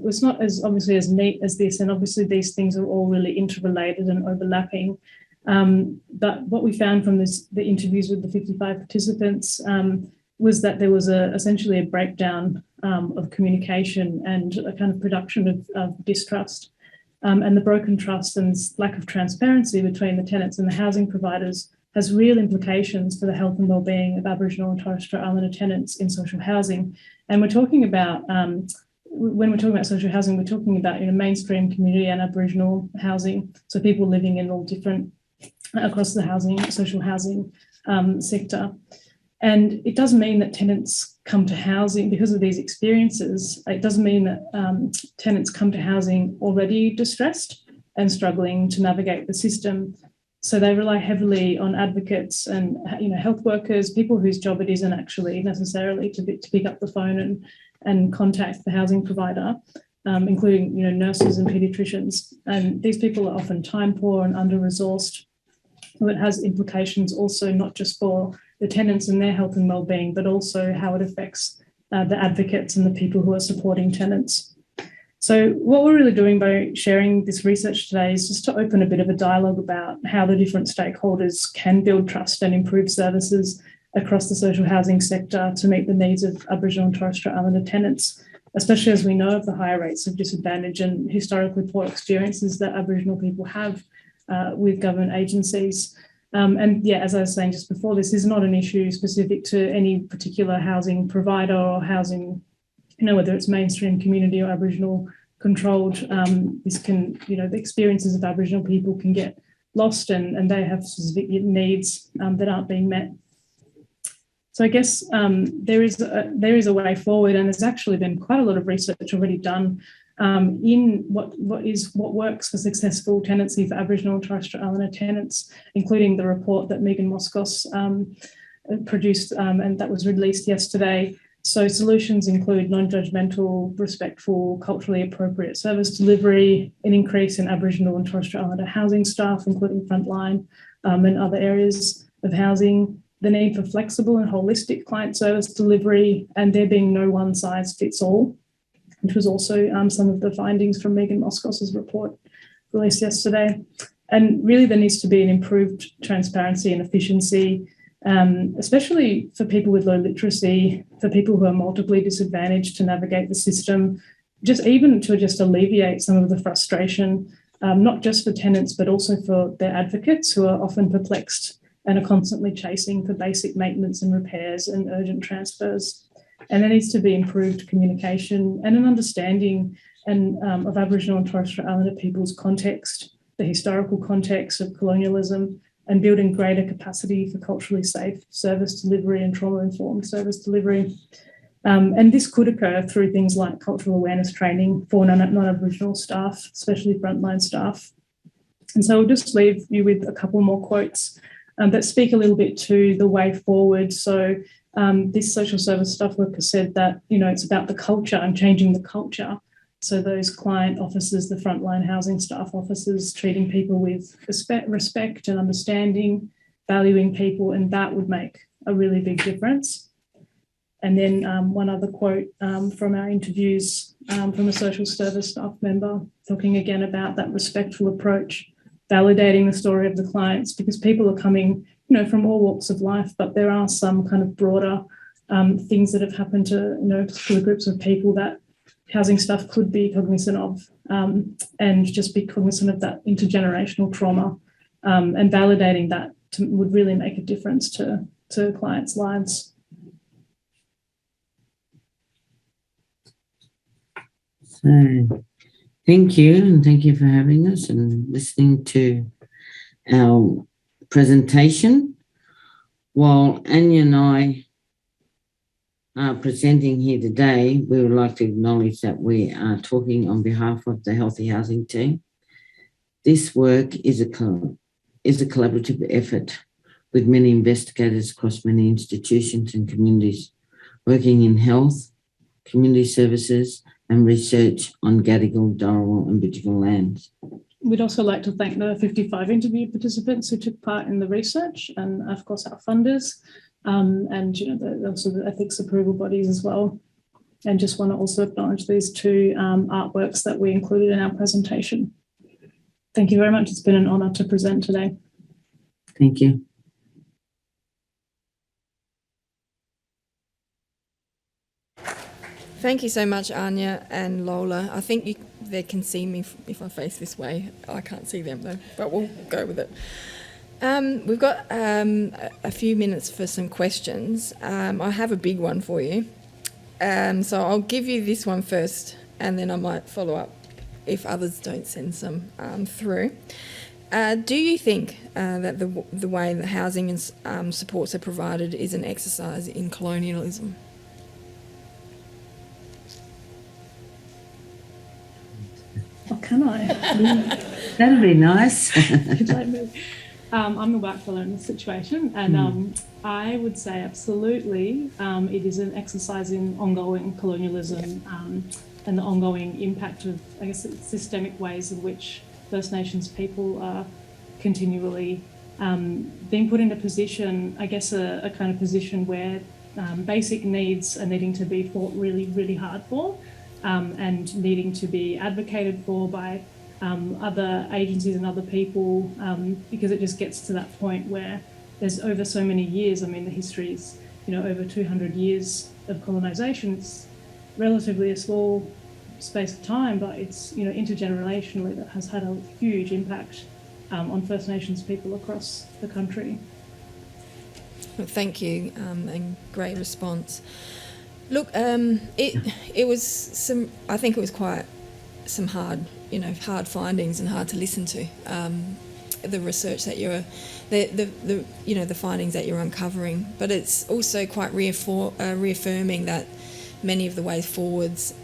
it's not as obviously as neat as this, and obviously these things are all really interrelated and overlapping. But what we found from the interviews with the 55 participants was that there was essentially a breakdown of communication and a kind of production of distrust. And the broken trust and lack of transparency between the tenants and the housing providers has real implications for the health and wellbeing of Aboriginal and Torres Strait Islander tenants in social housing. And we're talking about, when we're talking about social housing, we're talking about, you know, mainstream community and Aboriginal housing. So people living in all different, across the social housing sector. And it does mean that tenants come to housing because of these experiences. It doesn't mean that tenants come to housing already distressed and struggling to navigate the system. So they rely heavily on advocates and, you know, health workers, people whose job it isn't actually necessarily to pick up the phone and contact the housing provider, including, you know, nurses and paediatricians. And these people are often time poor and under-resourced. So it has implications also not just for the tenants and their health and wellbeing, but also how it affects the advocates and the people who are supporting tenants. So what we're really doing by sharing this research today is just to open a bit of a dialogue about how the different stakeholders can build trust and improve services across the social housing sector to meet the needs of Aboriginal and Torres Strait Islander tenants, especially as we know of the higher rates of disadvantage and historically poor experiences that Aboriginal people have with government agencies. And yeah, as I was saying just before, this is not an issue specific to any particular housing provider or housing, you know, whether it's mainstream community or Aboriginal controlled. This can, you know, the experiences of Aboriginal people can get lost and they have specific needs that aren't being met. So I guess there is a way forward, and there's actually been quite a lot of research already done in what works for successful tenancy for Aboriginal and Torres Strait Islander tenants, including the report that Moskos produced and that was released yesterday. So solutions include non-judgmental, respectful, culturally appropriate service delivery, an increase in Aboriginal and Torres Strait Islander housing staff, including frontline and other areas of housing, the need for flexible and holistic client service delivery, and there being no one size fits all, which was also some of the findings from Moskos's report released yesterday. And really there needs to be an improved transparency and efficiency, especially for people with low literacy, for people who are multiply disadvantaged to navigate the system, just alleviate some of the frustration, not just for tenants, but also for their advocates who are often perplexed and are constantly chasing for basic maintenance and repairs and urgent transfers. And there needs to be improved communication and an understanding of Aboriginal and Torres Strait Islander people's context, the historical context of colonialism, and building greater capacity for culturally safe service delivery and trauma-informed service delivery. And this could occur through things like cultural awareness training for non-Aboriginal staff, especially frontline staff. And so I'll just leave you with a couple more quotes that speak a little bit to the way forward. So This social service staff worker said that, it's about the culture and changing the culture. So those client officers, the frontline housing staff officers, treating people with respect and understanding, valuing people, and that would make a really big difference. And then one other quote from our interviews from a social service staff member, talking again about that respectful approach, validating the story of the clients, because people are coming, from all walks of life, but there are some kind of broader things that have happened to, particular groups of people that housing staff could be cognizant of, and just be cognizant of that intergenerational trauma, and validating that would really make a difference to clients' lives. So, thank you, and thank you for having us and listening to our presentation. While Ania and I are presenting here today, we would like to acknowledge that we are talking on behalf of the Healthy Housing team. This work is a collaborative effort with many investigators across many institutions and communities working in health, community services, and research on Gadigal, Darawal and Bidjigal lands. We'd also like to thank the 55 interview participants who took part in the research, and of course our funders, and also the ethics approval bodies as well. And just want to also acknowledge these two artworks that we included in our presentation. Thank you very much. It's been an honour to present today. Thank you. Thank you so much, Ania and Lola. I think they can see me if I face this way. I can't see them though, but we'll go with it. We've got a few minutes for some questions. I have a big one for you. So I'll give you this one first, and then I might follow up if others don't send some through. Do you think that the way that housing and supports are provided is an exercise in colonialism? Oh, can I? That'd be nice. I'm the white fellow in this situation, and I would say absolutely it is an exercise in ongoing colonialism and the ongoing impact of, I guess, systemic ways in which First Nations people are continually being put in a position, I guess, a kind of position where basic needs are needing to be fought really, really hard for. And needing to be advocated for by other agencies and other people, because it just gets to that point where there's over so many years. I mean, the history is, over 200 years of colonisation. It's relatively a small space of time, but it's, intergenerationally that has had a huge impact on First Nations people across the country. Well, thank you, and great response. Look, it was I think it was quite some hard findings and hard to listen to. The research that the findings that you're uncovering, but it's also quite reaffirming that many of the ways forwards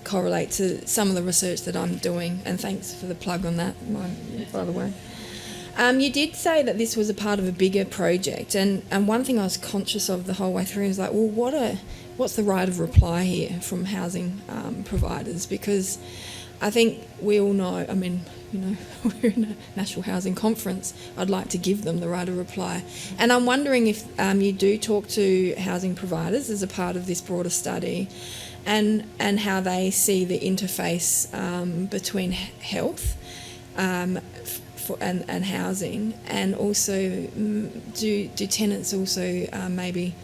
correlate to some of the research that I'm doing. And thanks for the plug on that, by the way. You did say that this was a part of a bigger project, and one thing I was conscious of the whole way through is like, well, what's the right of reply here from housing providers? Because I think we all know, I mean, we're in a national housing conference. I'd like to give them the right of reply. And I'm wondering if you do talk to housing providers as a part of this broader study, and how they see the interface between health and housing, and also do tenants also maybe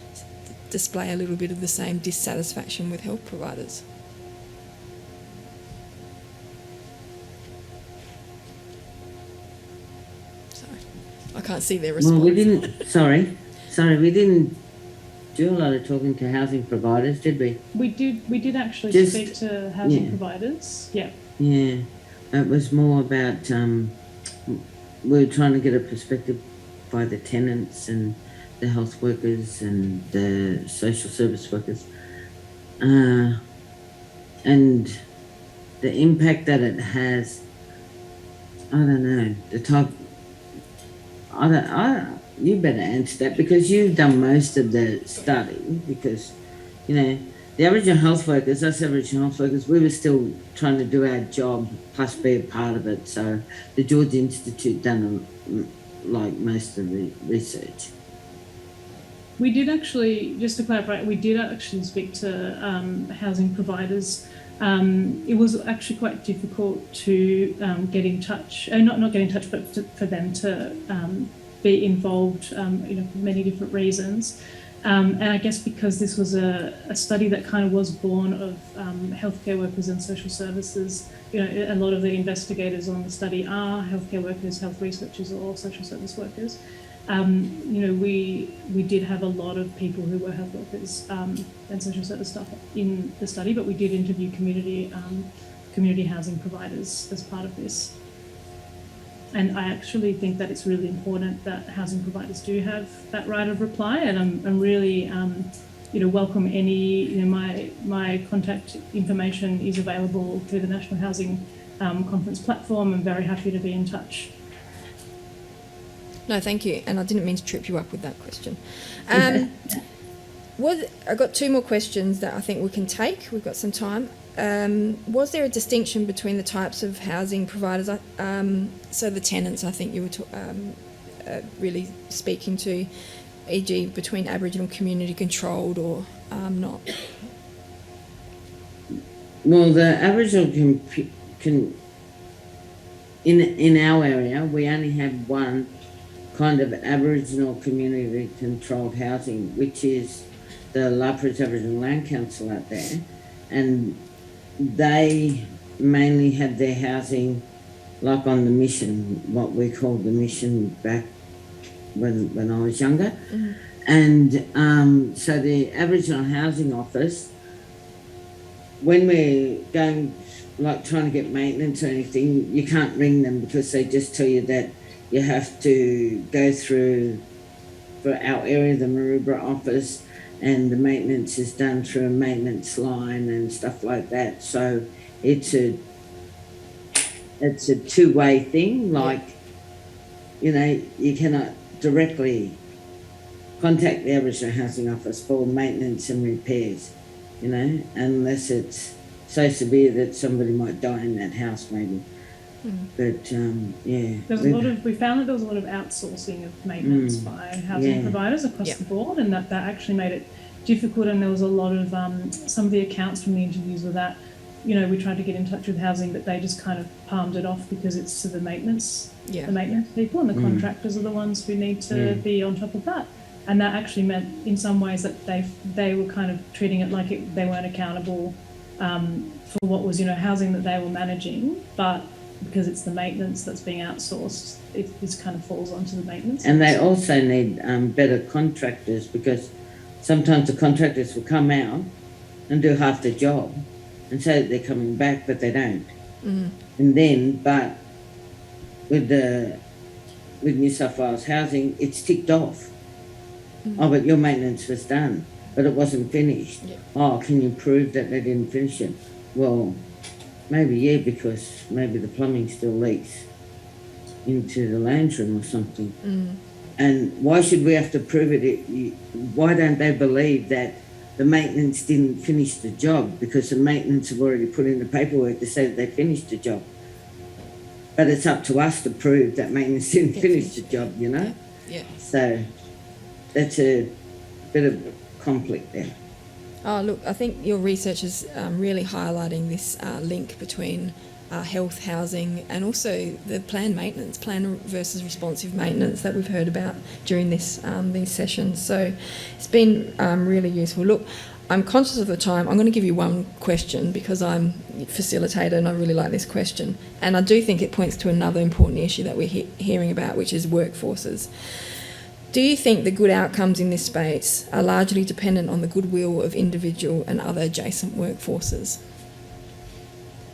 display a little bit of the same dissatisfaction with health providers? Sorry, I can't see their response. Well, we didn't do a lot of talking to housing providers, did we? We did actually speak to housing providers. Yeah. Yeah, it was more about we were trying to get a perspective by the tenants and the health workers and the social service workers, and the impact that it has. I don't know, the type. you better answer that because you've done most of the study. Because, you know, the Aboriginal health workers, us Aboriginal health workers, we were still trying to do our job plus be a part of it. So the George Institute done like most of the research. We did actually, just to clarify, we did actually speak to housing providers. It was actually quite difficult to get in touch, not get in touch, but for them to be involved, you know, for many different reasons. And I guess because this was a study that kind of was born of healthcare workers and social services, you know, a lot of the investigators on the study are healthcare workers, health researchers, or social service workers. You know, we did have a lot of people who were health workers and social service staff in the study, but we did interview community housing providers as part of this. And I actually think that it's really important that housing providers do have that right of reply, and I'm really, you know, welcome any, you know, my contact information is available through the National Housing Conference platform. I'm very happy to be in touch. No, thank you. And I didn't mean to trip you up with that question. I've got two more questions that I think we can take. We've got some time. Was there a distinction between the types of housing providers? So the tenants, I think you were really speaking to, e.g. between Aboriginal community controlled or not? Well, the Aboriginal in our area, we only have one kind of Aboriginal community controlled housing, which is the Lawrance Aboriginal Land Council out there, and they mainly had their housing like on the mission, what we called the mission back when I was younger. Mm-hmm. And so the Aboriginal Housing Office, when we're going, like trying to get maintenance or anything, you can't ring them because they just tell you that you have to go through, for our area, the Maroubra office, and the maintenance is done through a maintenance line and stuff like that. So it's a two-way thing. Like, you know, you cannot directly contact the Aboriginal Housing Office for maintenance and repairs, you know, unless it's so severe that somebody might die in that house maybe. But yeah, we found that there was a lot of outsourcing of maintenance by housing providers across the board, and that actually made it difficult. And there was a lot of some of the accounts from the interviews were that, you know, we tried to get in touch with housing, but they just kind of palmed it off because it's to the maintenance people, and the contractors are the ones who need to be on top of that. And that actually meant, in some ways, that they were kind of treating it like they weren't accountable for what was, you know, housing that they were managing, but because it's the maintenance that's being outsourced, it just kind of falls onto the maintenance. And they also need better contractors, because sometimes the contractors will come out and do half the job and say that they're coming back, but they don't. And then, but with New South Wales Housing, it's ticked off. Oh, but your maintenance was done, but it wasn't finished. Oh, can you prove that they didn't finish it? Well, maybe, because maybe the plumbing still leaks into the lounge room or something. And why should we have to prove it? Why don't they believe that the maintenance didn't finish the job? Because the maintenance have already put in the paperwork to say that they finished the job. But it's up to us to prove that maintenance didn't finish the job, you know? So that's a bit of conflict there. Oh, look, I think your research is really highlighting this link between health, housing, and also the planned maintenance, plan versus responsive maintenance that we've heard about during these sessions. So it's been really useful. Look, I'm conscious of the time. I'm going to give you one question because I'm facilitator and I really like this question. And I do think it points to another important issue that we're hearing about, which is workforces. Do you think the good outcomes in this space are largely dependent on the goodwill of individual and other adjacent workforces?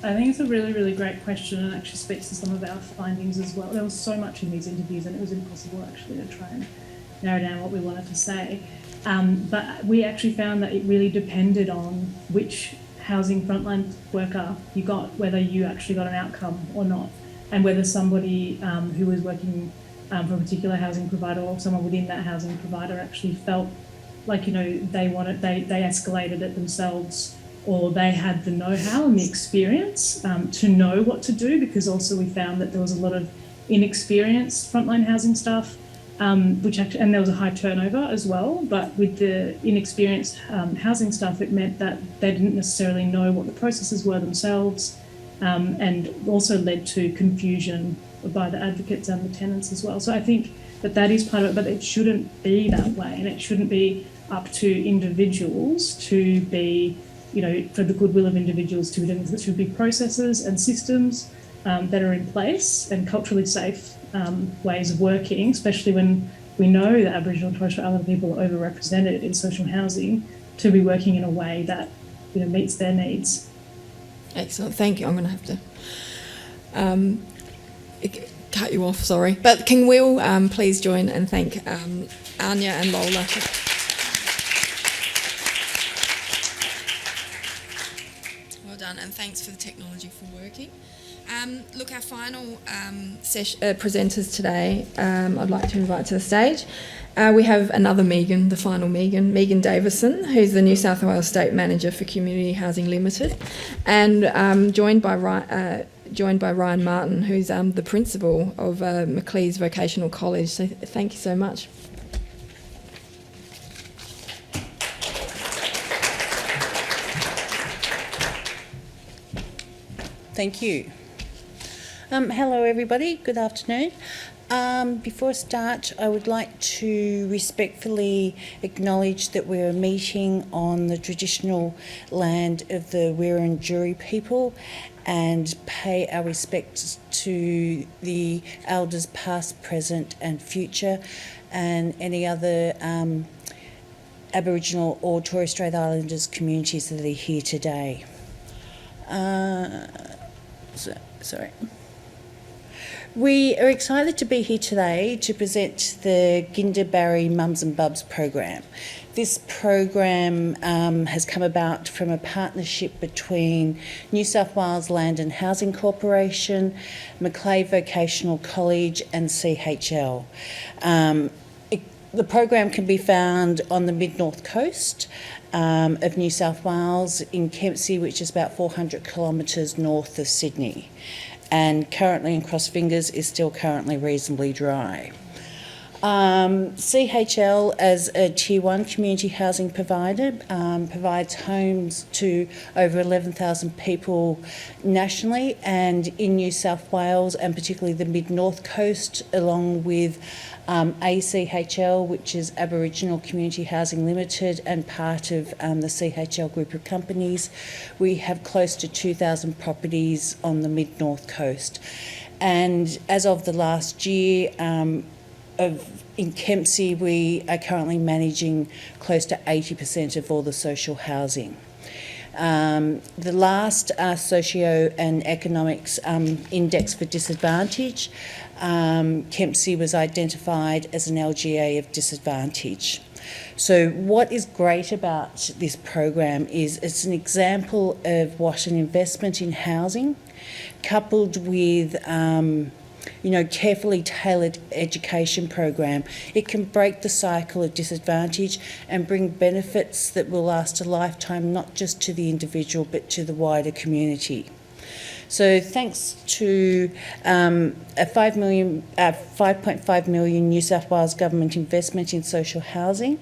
I think it's a really, really great question, and actually speaks to some of our findings as well. There was so much in these interviews and it was impossible actually to try and narrow down what we wanted to say. But we actually found that it really depended on which housing frontline worker you got, whether you actually got an outcome or not, and whether somebody who was working for a particular housing provider, or someone within that housing provider actually felt like, you know, they escalated it themselves, or they had the know-how and the experience to know what to do, because also we found that there was a lot of inexperienced frontline housing staff, and there was a high turnover as well. But with the inexperienced housing staff, it meant that they didn't necessarily know what the processes were themselves, and also led to confusion by the advocates and the tenants as well. So I think that is part of it, but it shouldn't be that way, and it shouldn't be up to individuals to be, you know, for the goodwill of individuals to be doing. There should be processes and systems that are in place, and culturally safe ways of working, especially when we know that Aboriginal and Torres Strait Islander people are overrepresented in social housing, to be working in a way that, you know, meets their needs. Excellent, thank you. I'm going to have to cut you off, sorry. But can Will please join and thank Ania and Lola. Well done, and thanks for the technology for working. Look, our final presenters today, I'd like to invite to the stage. We have another Megan, the final Megan Davidson, who's the New South Wales State Manager for Community Housing Limited, and joined by Ryan Martin, who's the principal of Mcclay's Vocational College. So thank you so much. Thank you. Hello everybody, good afternoon. Before I start, I would like to respectfully acknowledge that we're meeting on the traditional land of the Wurundjeri people and pay our respects to the elders past, present and future, and any other Aboriginal or Torres Strait Islanders communities that are here today. Sorry. We are excited to be here today to present the Ginderberry Mums and Bubs program. This program has come about from a partnership between New South Wales Land and Housing Corporation, Mcclay Vocational College and CHL. The program can be found on the mid-north coast of New South Wales in Kempsey, which is about 400 kilometres north of Sydney. And currently, and cross fingers, is still currently reasonably dry. CHL, as a Tier 1 community housing provider, provides homes to over 11,000 people nationally and in New South Wales, and particularly the mid-north coast, along with ACHL, which is Aboriginal Community Housing Limited and part of the CHL group of companies. We have close to 2,000 properties on the mid-north coast. And as of the last year, in Kempsey, we are currently managing close to 80% of all the social housing. The last socio and economics index for disadvantage, Kempsey was identified as an LGA of disadvantage. So what is great about this program is it's an example of what an investment in housing, coupled with carefully tailored education program, it can break the cycle of disadvantage and bring benefits that will last a lifetime, not just to the individual but to the wider community. So thanks to a 5.5 million New South Wales government investment in social housing,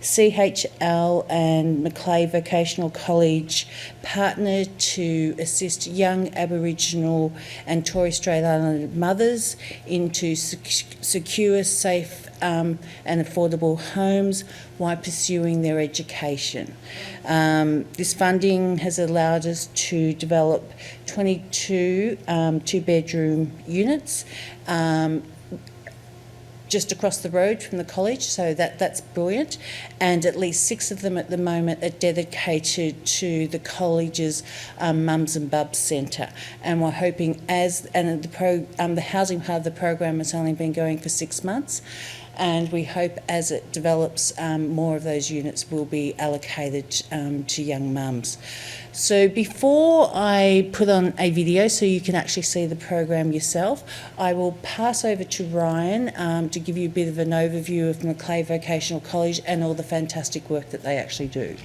CHL and Mcclay Vocational College partnered to assist young Aboriginal and Torres Strait Islander mothers into secure, safe and affordable homes while pursuing their education. This funding has allowed us to develop 22 two-bedroom units just across the road from the college, so that's brilliant. And at least 6 of them at the moment are dedicated to the college's Mums and Bubs Centre. And we're hoping the housing part of the program has only been going for 6 months. And we hope as it develops, more of those units will be allocated to young mums. So before I put on a video so you can actually see the program yourself, I will pass over to Ryan to give you a bit of an overview of Mcclay Vocational College and all the fantastic work that they actually do.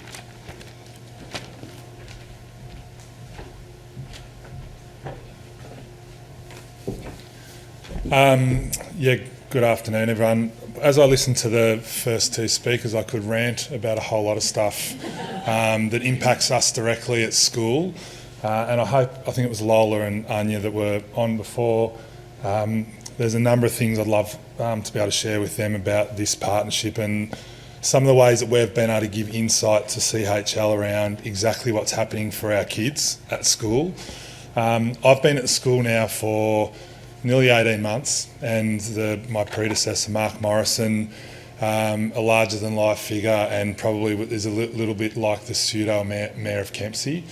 Good afternoon, everyone. As I listened to the first 2 speakers, I could rant about a whole lot of stuff that impacts us directly at school. And I think it was Lola and Ania that were on before. There's a number of things I'd love to be able to share with them about this partnership and some of the ways that we've been able to give insight to CHL around exactly what's happening for our kids at school. I've been at the school now for nearly 18 months, and my predecessor, Mark Morrison, a larger-than-life figure and probably is a little bit like the pseudo-mayor of Kempsey,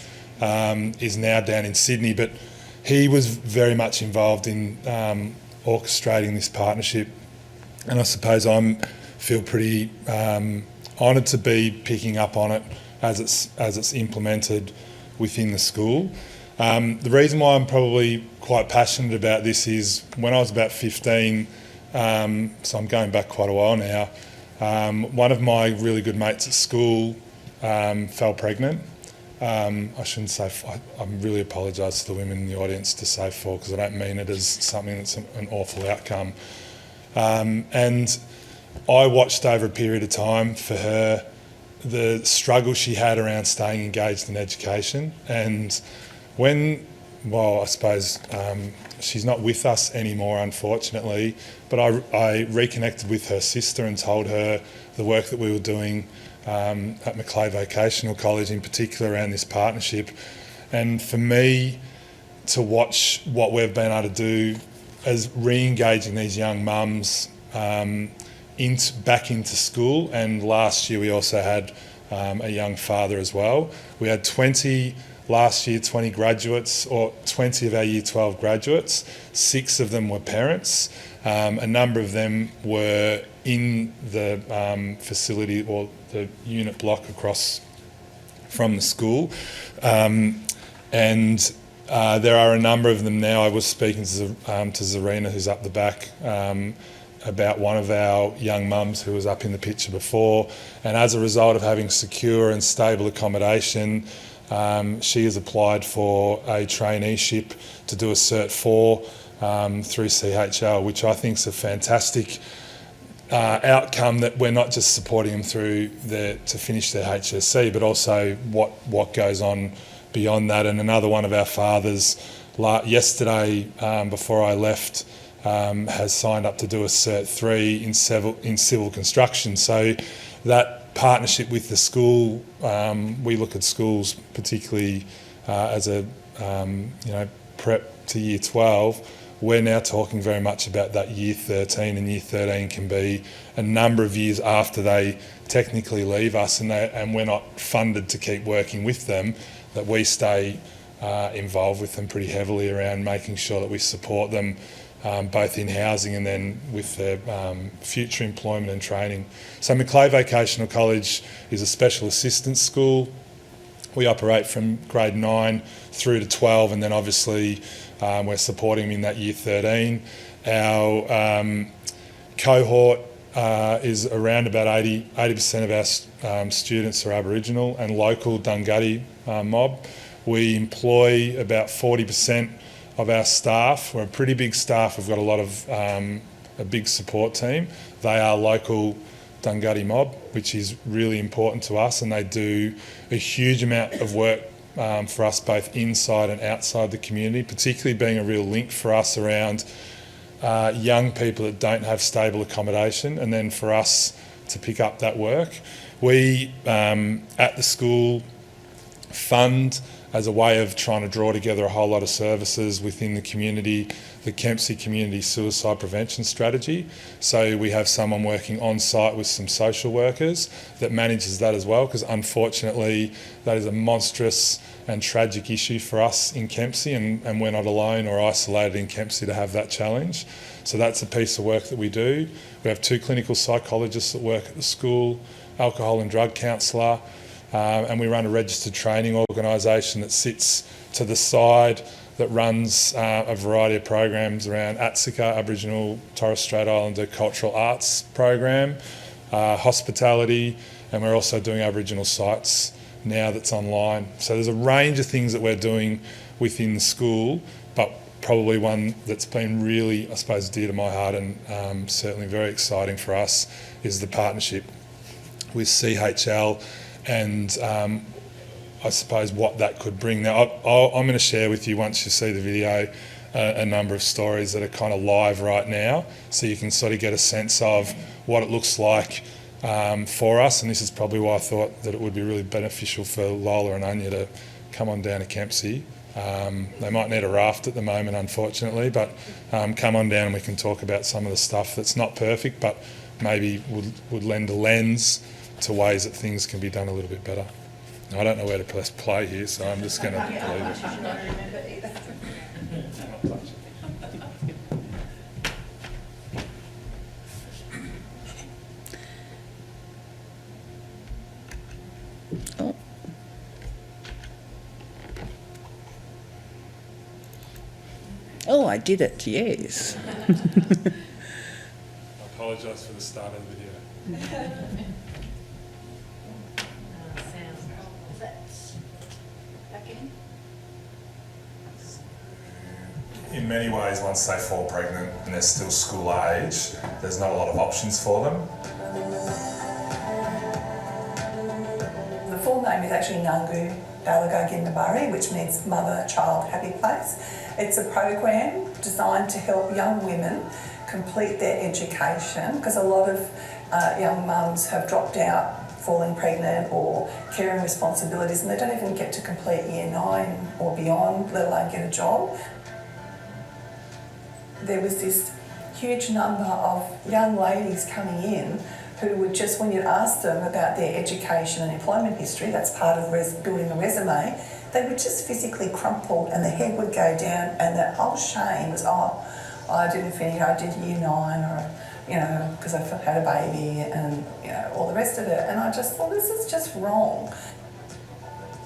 is now down in Sydney, but he was very much involved in orchestrating this partnership, and I suppose I feel pretty honoured to be picking up on it as it's implemented within the school. The reason why I'm probably quite passionate about this is when I was about 15, so I'm going back quite a while now, one of my really good mates at school fell pregnant. I shouldn't say, I really apologise to the women in the audience to say fall, because I don't mean it as something that's an awful outcome. And I watched over a period of time for her the struggle she had around staying engaged in education, and I suppose she's not with us anymore, unfortunately, but I reconnected with her sister and told her the work that we were doing at Mcclay Vocational College, in particular around this partnership. And for me to watch what we've been able to do as re-engaging these young mums back into school, and last year we also had a young father as well. We had 20 graduates, or 20 of our Year 12 graduates. 6 of them were parents. A number of them were in the facility or the unit block across from the school. And there are a number of them now. I was speaking to Zarina, who's up the back, about one of our young mums who was up in the picture before. And as a result of having secure and stable accommodation, she has applied for a traineeship to do a Cert 4 through CHL, which I think is a fantastic outcome, that we're not just supporting them through to finish their HSC, but also what goes on beyond that. And another one of our fathers yesterday, before I left, has signed up to do a Cert 3 in civil construction. So that partnership with the school, we look at schools particularly as a prep to Year 12. We're now talking very much about that Year 13, and Year 13 can be a number of years after they technically leave us, and we're not funded to keep working with them, that we stay involved with them pretty heavily around making sure that we support them both in housing and then with their future employment and training. So Mcclay Vocational College is a special assistance school. We operate from grade 9 through to 12, and then obviously we're supporting them in that Year 13. Our cohort is around about 80% of our students are Aboriginal and local Dunghutti mob. We employ about 40% of our staff. We're a pretty big staff. We've got a lot of a big support team. They are local Dunghutti mob, which is really important to us, and they do a huge amount of work for us both inside and outside the community, particularly being a real link for us around young people that don't have stable accommodation, and then for us to pick up that work. We, at the school, fund as a way of trying to draw together a whole lot of services within the community, the Kempsey Community Suicide Prevention Strategy. So we have someone working on site with some social workers that manages that as well, because unfortunately that is a monstrous and tragic issue for us in Kempsey, and we're not alone or isolated in Kempsey to have that challenge. So that's a piece of work that we do. We have 2 clinical psychologists that work at the school, alcohol and drug counsellor, and we run a registered training organisation that sits to the side that runs a variety of programs around ATSICA, Aboriginal Torres Strait Islander Cultural Arts Program, hospitality, and we're also doing Aboriginal sites now that's online. So there's a range of things that we're doing within the school, but probably one that's been really, I suppose, dear to my heart and certainly very exciting for us is the partnership with CHL and I suppose what that could bring. Now, I'm going to share with you, once you see the video, a number of stories that are kind of live right now, so you can sort of get a sense of what it looks like for us. And this is probably why I thought that it would be really beneficial for Lola and Ania to come on down to Kempsey. They might need a raft at the moment, unfortunately, but come on down and we can talk about some of the stuff that's not perfect, but maybe would lend a lens to ways that things can be done a little bit better. I don't know where to press play here, so I'm just going to leave it. Oh, I did it, yes. I apologise for the start of the video. In many ways, once they fall pregnant and they're still school age, there's not a lot of options for them. The full name is actually Nungu Dalago Ginderberry, which means Mother Child Happy Place. It's a program designed to help young women complete their education, because a lot of young mums have dropped out falling pregnant or caring responsibilities, and they don't even get to complete year 9 or beyond, let alone get a job. There was this huge number of young ladies coming in who would just, when you'd ask them about their education and employment history, that's part of building a resume, they would just physically crumple and the head would go down, and that whole shame was, oh, I didn't finish, I did year 9, or, you know, because I had a baby and, you know, all the rest of it. And I just thought, this is just wrong.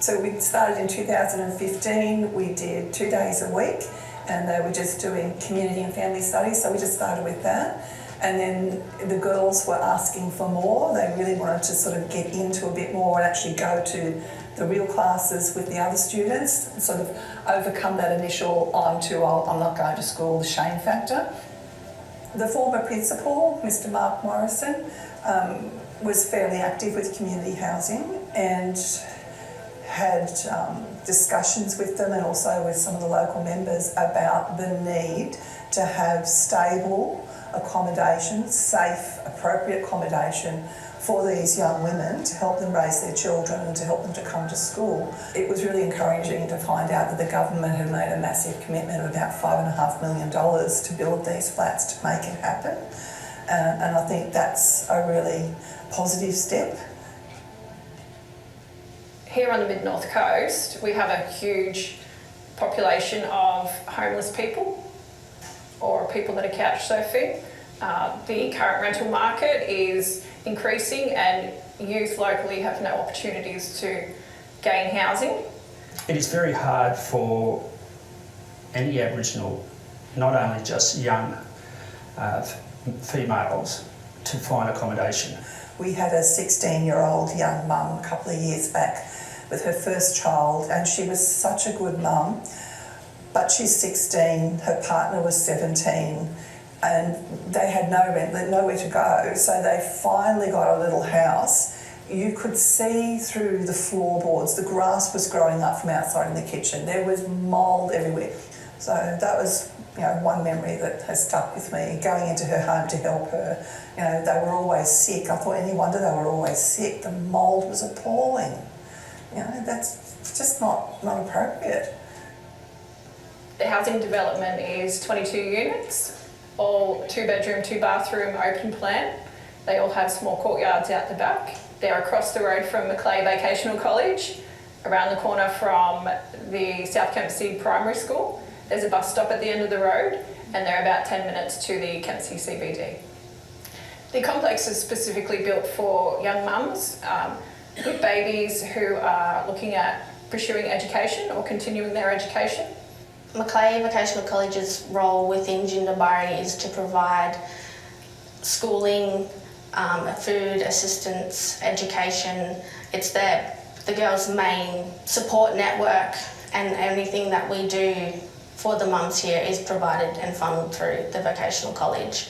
So we started in 2015, we did 2 days a week, and they were just doing community and family studies, so we just started with that. And then the girls were asking for more. They really wanted to sort of get into a bit more and actually go to the real classes with the other students, and sort of overcome that initial, I'm too old, I'm not going to school, the shame factor. The former principal, Mr. Mark Morrison, was fairly active with community housing and had discussions with them and also with some of the local members about the need to have stable accommodation, safe, appropriate accommodation for these young women to help them raise their children and to help them to come to school. It was really encouraging to find out that the government had made a massive commitment of about $5.5 million to build these flats to make it happen. And I think that's a really positive step. Here on the Mid-North Coast, we have a huge population of homeless people or people that are couch surfing. The current rental market is increasing and youth locally have no opportunities to gain housing. It is very hard for any Aboriginal, not only just young females, to find accommodation. We had a 16-year-old young mum a couple of years back with her first child, and she was such a good mum, but she's 16, her partner was 17, and they had no rent, nowhere to go, so they finally got a little house. You could see through the floorboards, the grass was growing up from outside in the kitchen, there was mould everywhere. So that was, you know, one memory that has stuck with me, going into her home to help her. You know, they were always sick. I thought, any wonder they were always sick. The mould was appalling. You know, that's It's just not appropriate. The housing development is 22 units, all 2-bedroom, 2-bathroom open plan. They all have small courtyards out the back. They're across the road from Mcclay Vocational College, around the corner from the South Kempsey Primary School. There's a bus stop at the end of the road, and they're about 10 minutes to the Kempsey CBD. The complex is specifically built for young mums with babies who are looking at pursuing education or continuing their education. Mcclay Vocational College's role within Ginderberry is to provide schooling, food assistance, education. It's the girls' main support network, and everything that we do for the mums here is provided and funneled through the vocational college.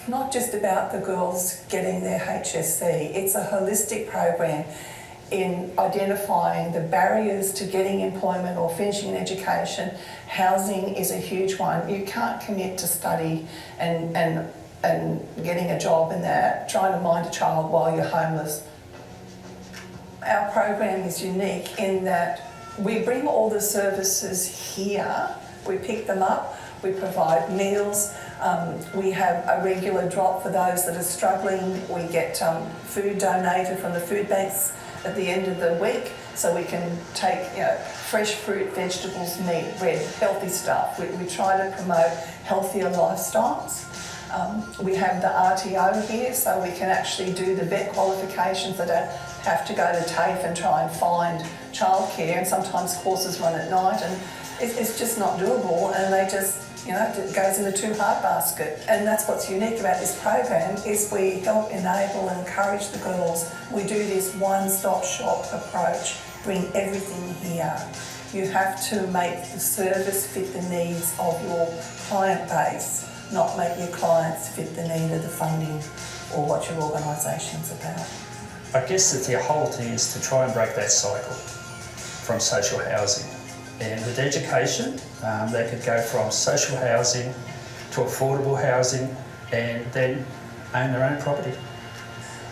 Not just about the girls getting their HSC, it's a holistic program in identifying the barriers to getting employment or finishing an education. Housing is a huge one. You can't commit to study and getting a job in that, trying to mind a child while you're homeless. Our program is unique in that we bring all the services here, we pick them up, we provide meals, we have a regular drop for those that are struggling. We get food donated from the food banks at the end of the week, so we can take fresh fruit, vegetables, meat, bread, healthy stuff. We try to promote healthier lifestyles. We have the RTO here, so we can actually do the vet qualifications. They don't have to go to TAFE and try and find childcare, and sometimes courses run at night, and it's just not doable, and they just, it goes in the too hard basket. And that's what's unique about this program, is we help enable and encourage the girls. We do this one-stop shop approach, bring everything here. You have to make the service fit the needs of your client base, not make your clients fit the need of the funding or what your organisation's about. I guess that the whole thing is to try and break that cycle from social housing. And with education, they could go from social housing to affordable housing and then own their own property.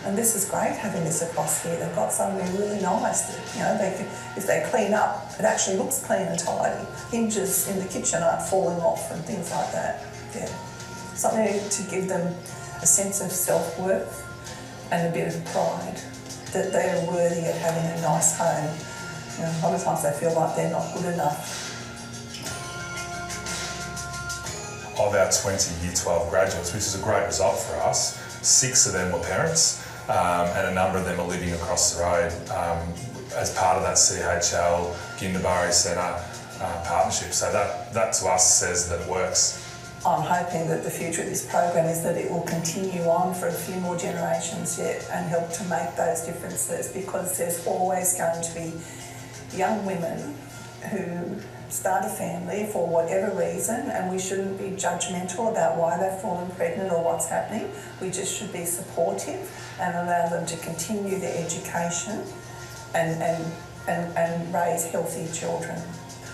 And this is great having this across here. They've got somewhere really nice that, they can, if they clean up, it actually looks clean and tidy. Hinges in the kitchen aren't falling off and things like that. Yeah. Something to give them a sense of self-worth and a bit of pride that they are worthy of having a nice home. A lot of times they feel like they're not good enough. Of our 20 Year 12 graduates, which is a great result for us, 6 of them were parents, and a number of them are living across the road as part of that CHL Ginderberry Centre partnership. So that to us says that it works. I'm hoping that the future of this program is that it will continue on for a few more generations yet and help to make those differences, because there's always going to be young women who start a family for whatever reason, and we shouldn't be judgmental about why they've fallen pregnant or what's happening. We just should be supportive and allow them to continue their education and raise healthy children.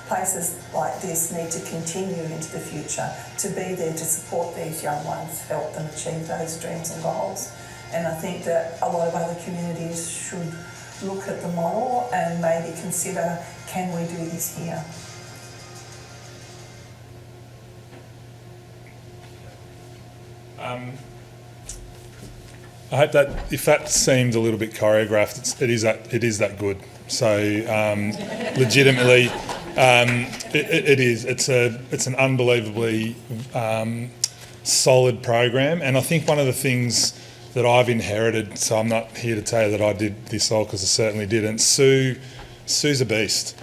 Places like this need to continue into the future, to be there to support these young ones, help them achieve those dreams and goals. And I think that a lot of other communities should look at the model and maybe consider, can we do this here? I hope that if that seemed a little bit choreographed, it is that good. So legitimately, it is. It's an unbelievably solid program, and I think one of the things that I've inherited. So I'm not here to tell you that I did this all, because I certainly didn't. Sue's a beast.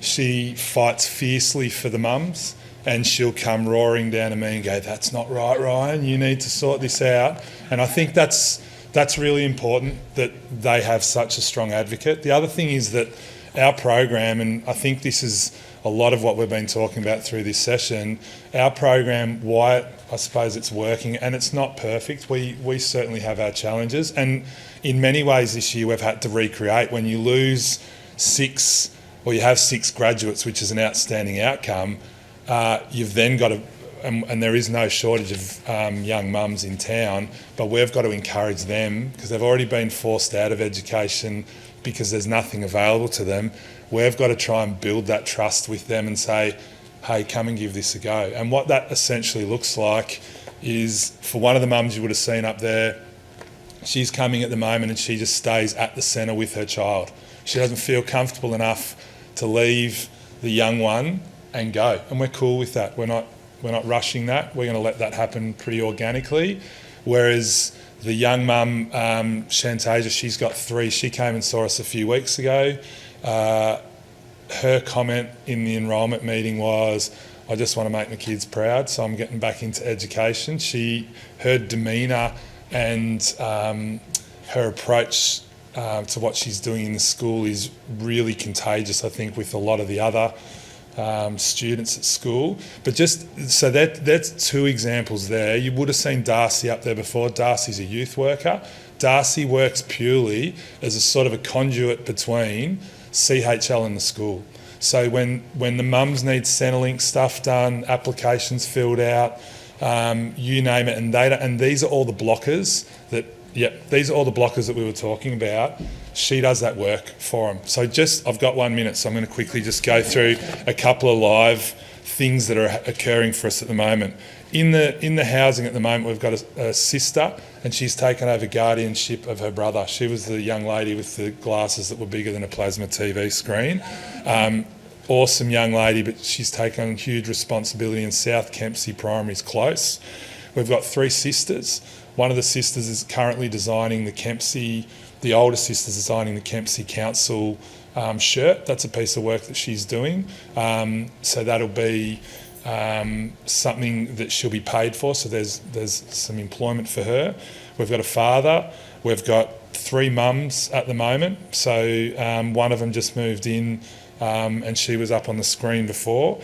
She fights fiercely for the mums, and she'll come roaring down to me and go, "That's not right, Ryan. You need to sort this out." And I think that's really important that they have such a strong advocate. The other thing is that our program, and I think this is a lot of what we've been talking about through this session, our program, why I suppose it's working, and it's not perfect. We certainly have our challenges, and in many ways this year we've had to recreate. When you lose 6, or you have 6 graduates, which is an outstanding outcome, you've then got to and there is no shortage of young mums in town, but we've got to encourage them because they've already been forced out of education because there's nothing available to them. We've got to try and build that trust with them and say, hey, come and give this a go. And what that essentially looks like is, for one of the mums you would have seen up there, she's coming at the moment and she just stays at the centre with her child. She doesn't feel comfortable enough to leave the young one and go. And we're cool with that. We're not rushing that. We're going to let that happen pretty organically. Whereas the young mum, Shantasia, she's got 3. She came and saw us a few weeks ago. Her comment in the enrolment meeting was, I just want to make my kids proud, so I'm getting back into education. Her demeanour and her approach to what she's doing in the school is really contagious, I think, with a lot of the other students at school. But so that's 2 examples there. You would have seen Darcy up there before. Darcy's a youth worker. Darcy works purely as a sort of a conduit between CHL and the school. So when the mums need Centrelink stuff done, applications filled out, you name it, and these are all the blockers that we were talking about. She does that work for them. So I've got 1 minute, so I'm going to quickly just go through a couple of live things that are occurring for us at the moment. In the housing at the moment, we've got a sister, and she's taken over guardianship of her brother. She was the young lady with the glasses that were bigger than a plasma TV screen. Awesome young lady, but she's taken on huge responsibility in South Kempsey Primary's close. We've got 3 sisters. One of the sisters is currently designing the older sister's designing the Kempsey Council shirt. That's a piece of work that she's doing. So that'll be something that she'll be paid for. So there's some employment for her. We've got a father. We've got 3 mums at the moment. So one of them just moved in and she was up on the screen before.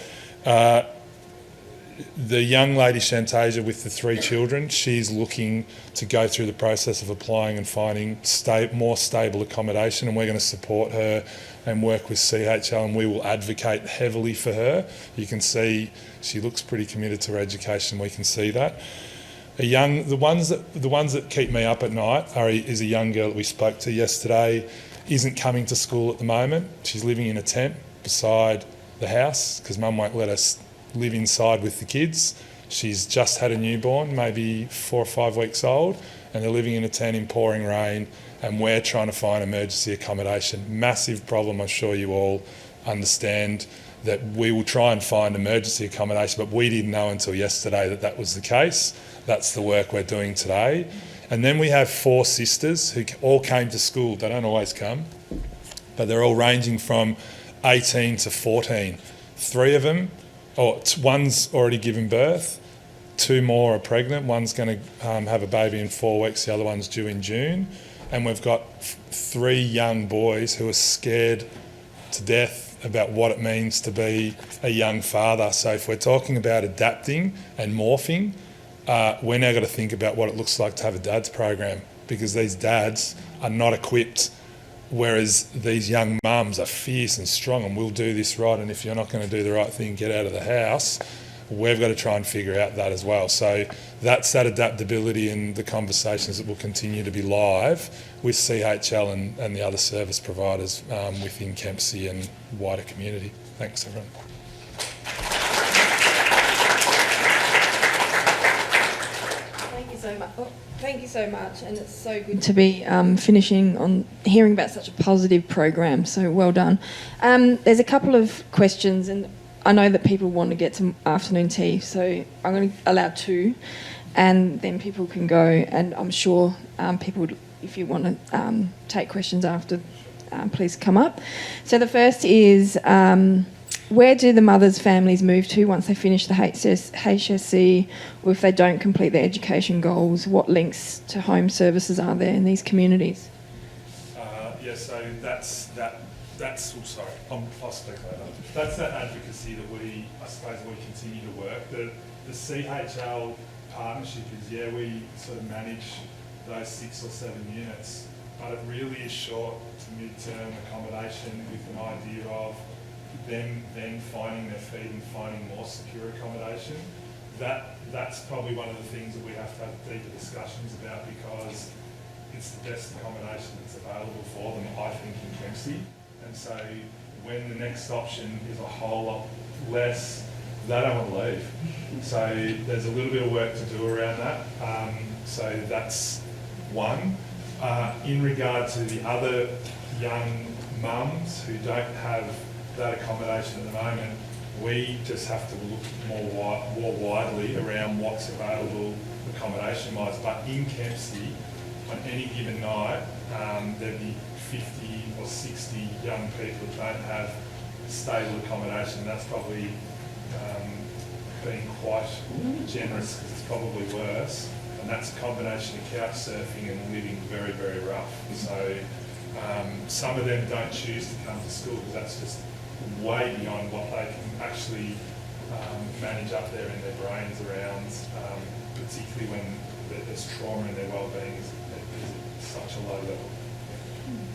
The young lady, Shantasia, with the 3 children, she's looking to go through the process of applying and finding more stable accommodation, and we're going to support her and work with CHL, and we will advocate heavily for her. You can see she looks pretty committed to her education. We can see that. The ones that keep me up at night is a young girl that we spoke to yesterday. Isn't coming to school at the moment. She's living in a tent beside the house because mum won't let us live inside with the kids. She's just had a newborn, maybe 4 or 5 weeks old, and they're living in a tent in pouring rain, and we're trying to find emergency accommodation. Massive problem. I'm sure you all understand that we will try and find emergency accommodation, but we didn't know until yesterday that was the case. That's the work we're doing today. And then we have 4 sisters who all came to school. They don't always come, but they're all ranging from 18 to 14. 3 of them, one's already given birth, 2 more are pregnant. One's going to have a baby in 4 weeks, the other one's due in June. And we've got 3 young boys who are scared to death about what it means to be a young father. So if we're talking about adapting and morphing, we're now got to think about what it looks like to have a dad's program, because these dads are not equipped, whereas these young mums are fierce and strong and will do this right, and if you're not going to do the right thing, get out of the house. We've got to try and figure out that as well. So that's that adaptability and the conversations that will continue to be live with CHL and the other service providers within Kempsey and wider community. Thanks, everyone. Thank you so much, and it's so good to be finishing on hearing about such a positive program, so well done. There's a couple of questions, and I know that people want to get to afternoon tea, so I'm going to allow 2, and then people can go, and I'm sure people, if you want to take questions after, please come up. So the first is, where do the mothers' families move to once they finish the HSC, or if they don't complete their education goals? What links to home services are there in these communities? So that's I'll speak later. That's that advocacy that we continue to work. The CHL partnership is, we sort of manage those 6 or 7 units, but it really is short to mid-term accommodation with an idea of them then finding their feet and finding more secure accommodation. that's probably one of the things that we have to have deeper discussions about, because it's the best accommodation that's available for them, I think, in Kempsey. And so when the next option is a whole lot less, they don't want to leave. So there's a little bit of work to do around that. So that's one. In regard to the other young mums who don't have that accommodation at the moment, we just have to look more widely around what's available accommodation-wise. But in Kempsey, on any given night, there'd be 50 or 60 young people that don't have stable accommodation. That's probably being quite generous, because it's probably worse. And that's a combination of couch surfing and living very, very rough. So some of them don't choose to come to school because that's just way beyond what they can actually manage up there in their brains around, particularly when there's trauma in their well-being is at such a low level.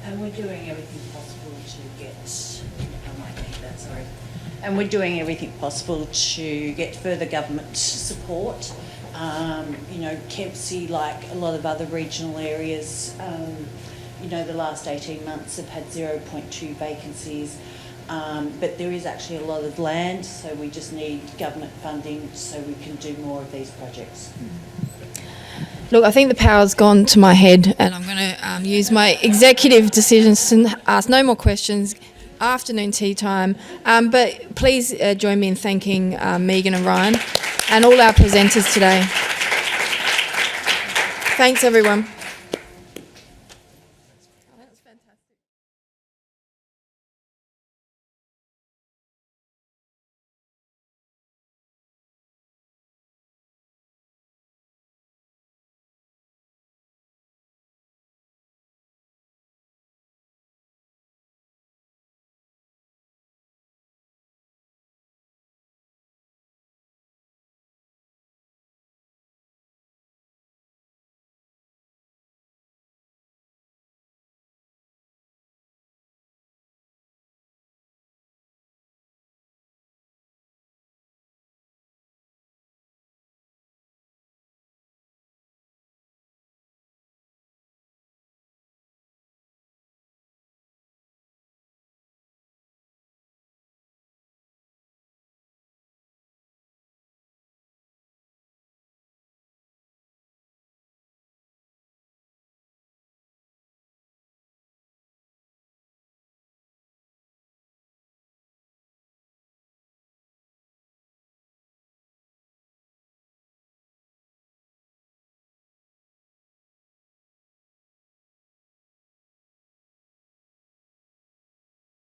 And we're doing everything possible to get, I might need that, sorry. And we're doing everything possible to get further government support. You know, Kempsey, like a lot of other regional areas, you know, the last 18 months have had 0.2 vacancies. But there is actually a lot of land, so we just need government funding so we can do more of these projects. Look, I think the power's gone to my head, and I'm going to use my executive decisions to ask no more questions. Afternoon tea time. But please join me in thanking Megan and Ryan and all our presenters today. Thanks, everyone.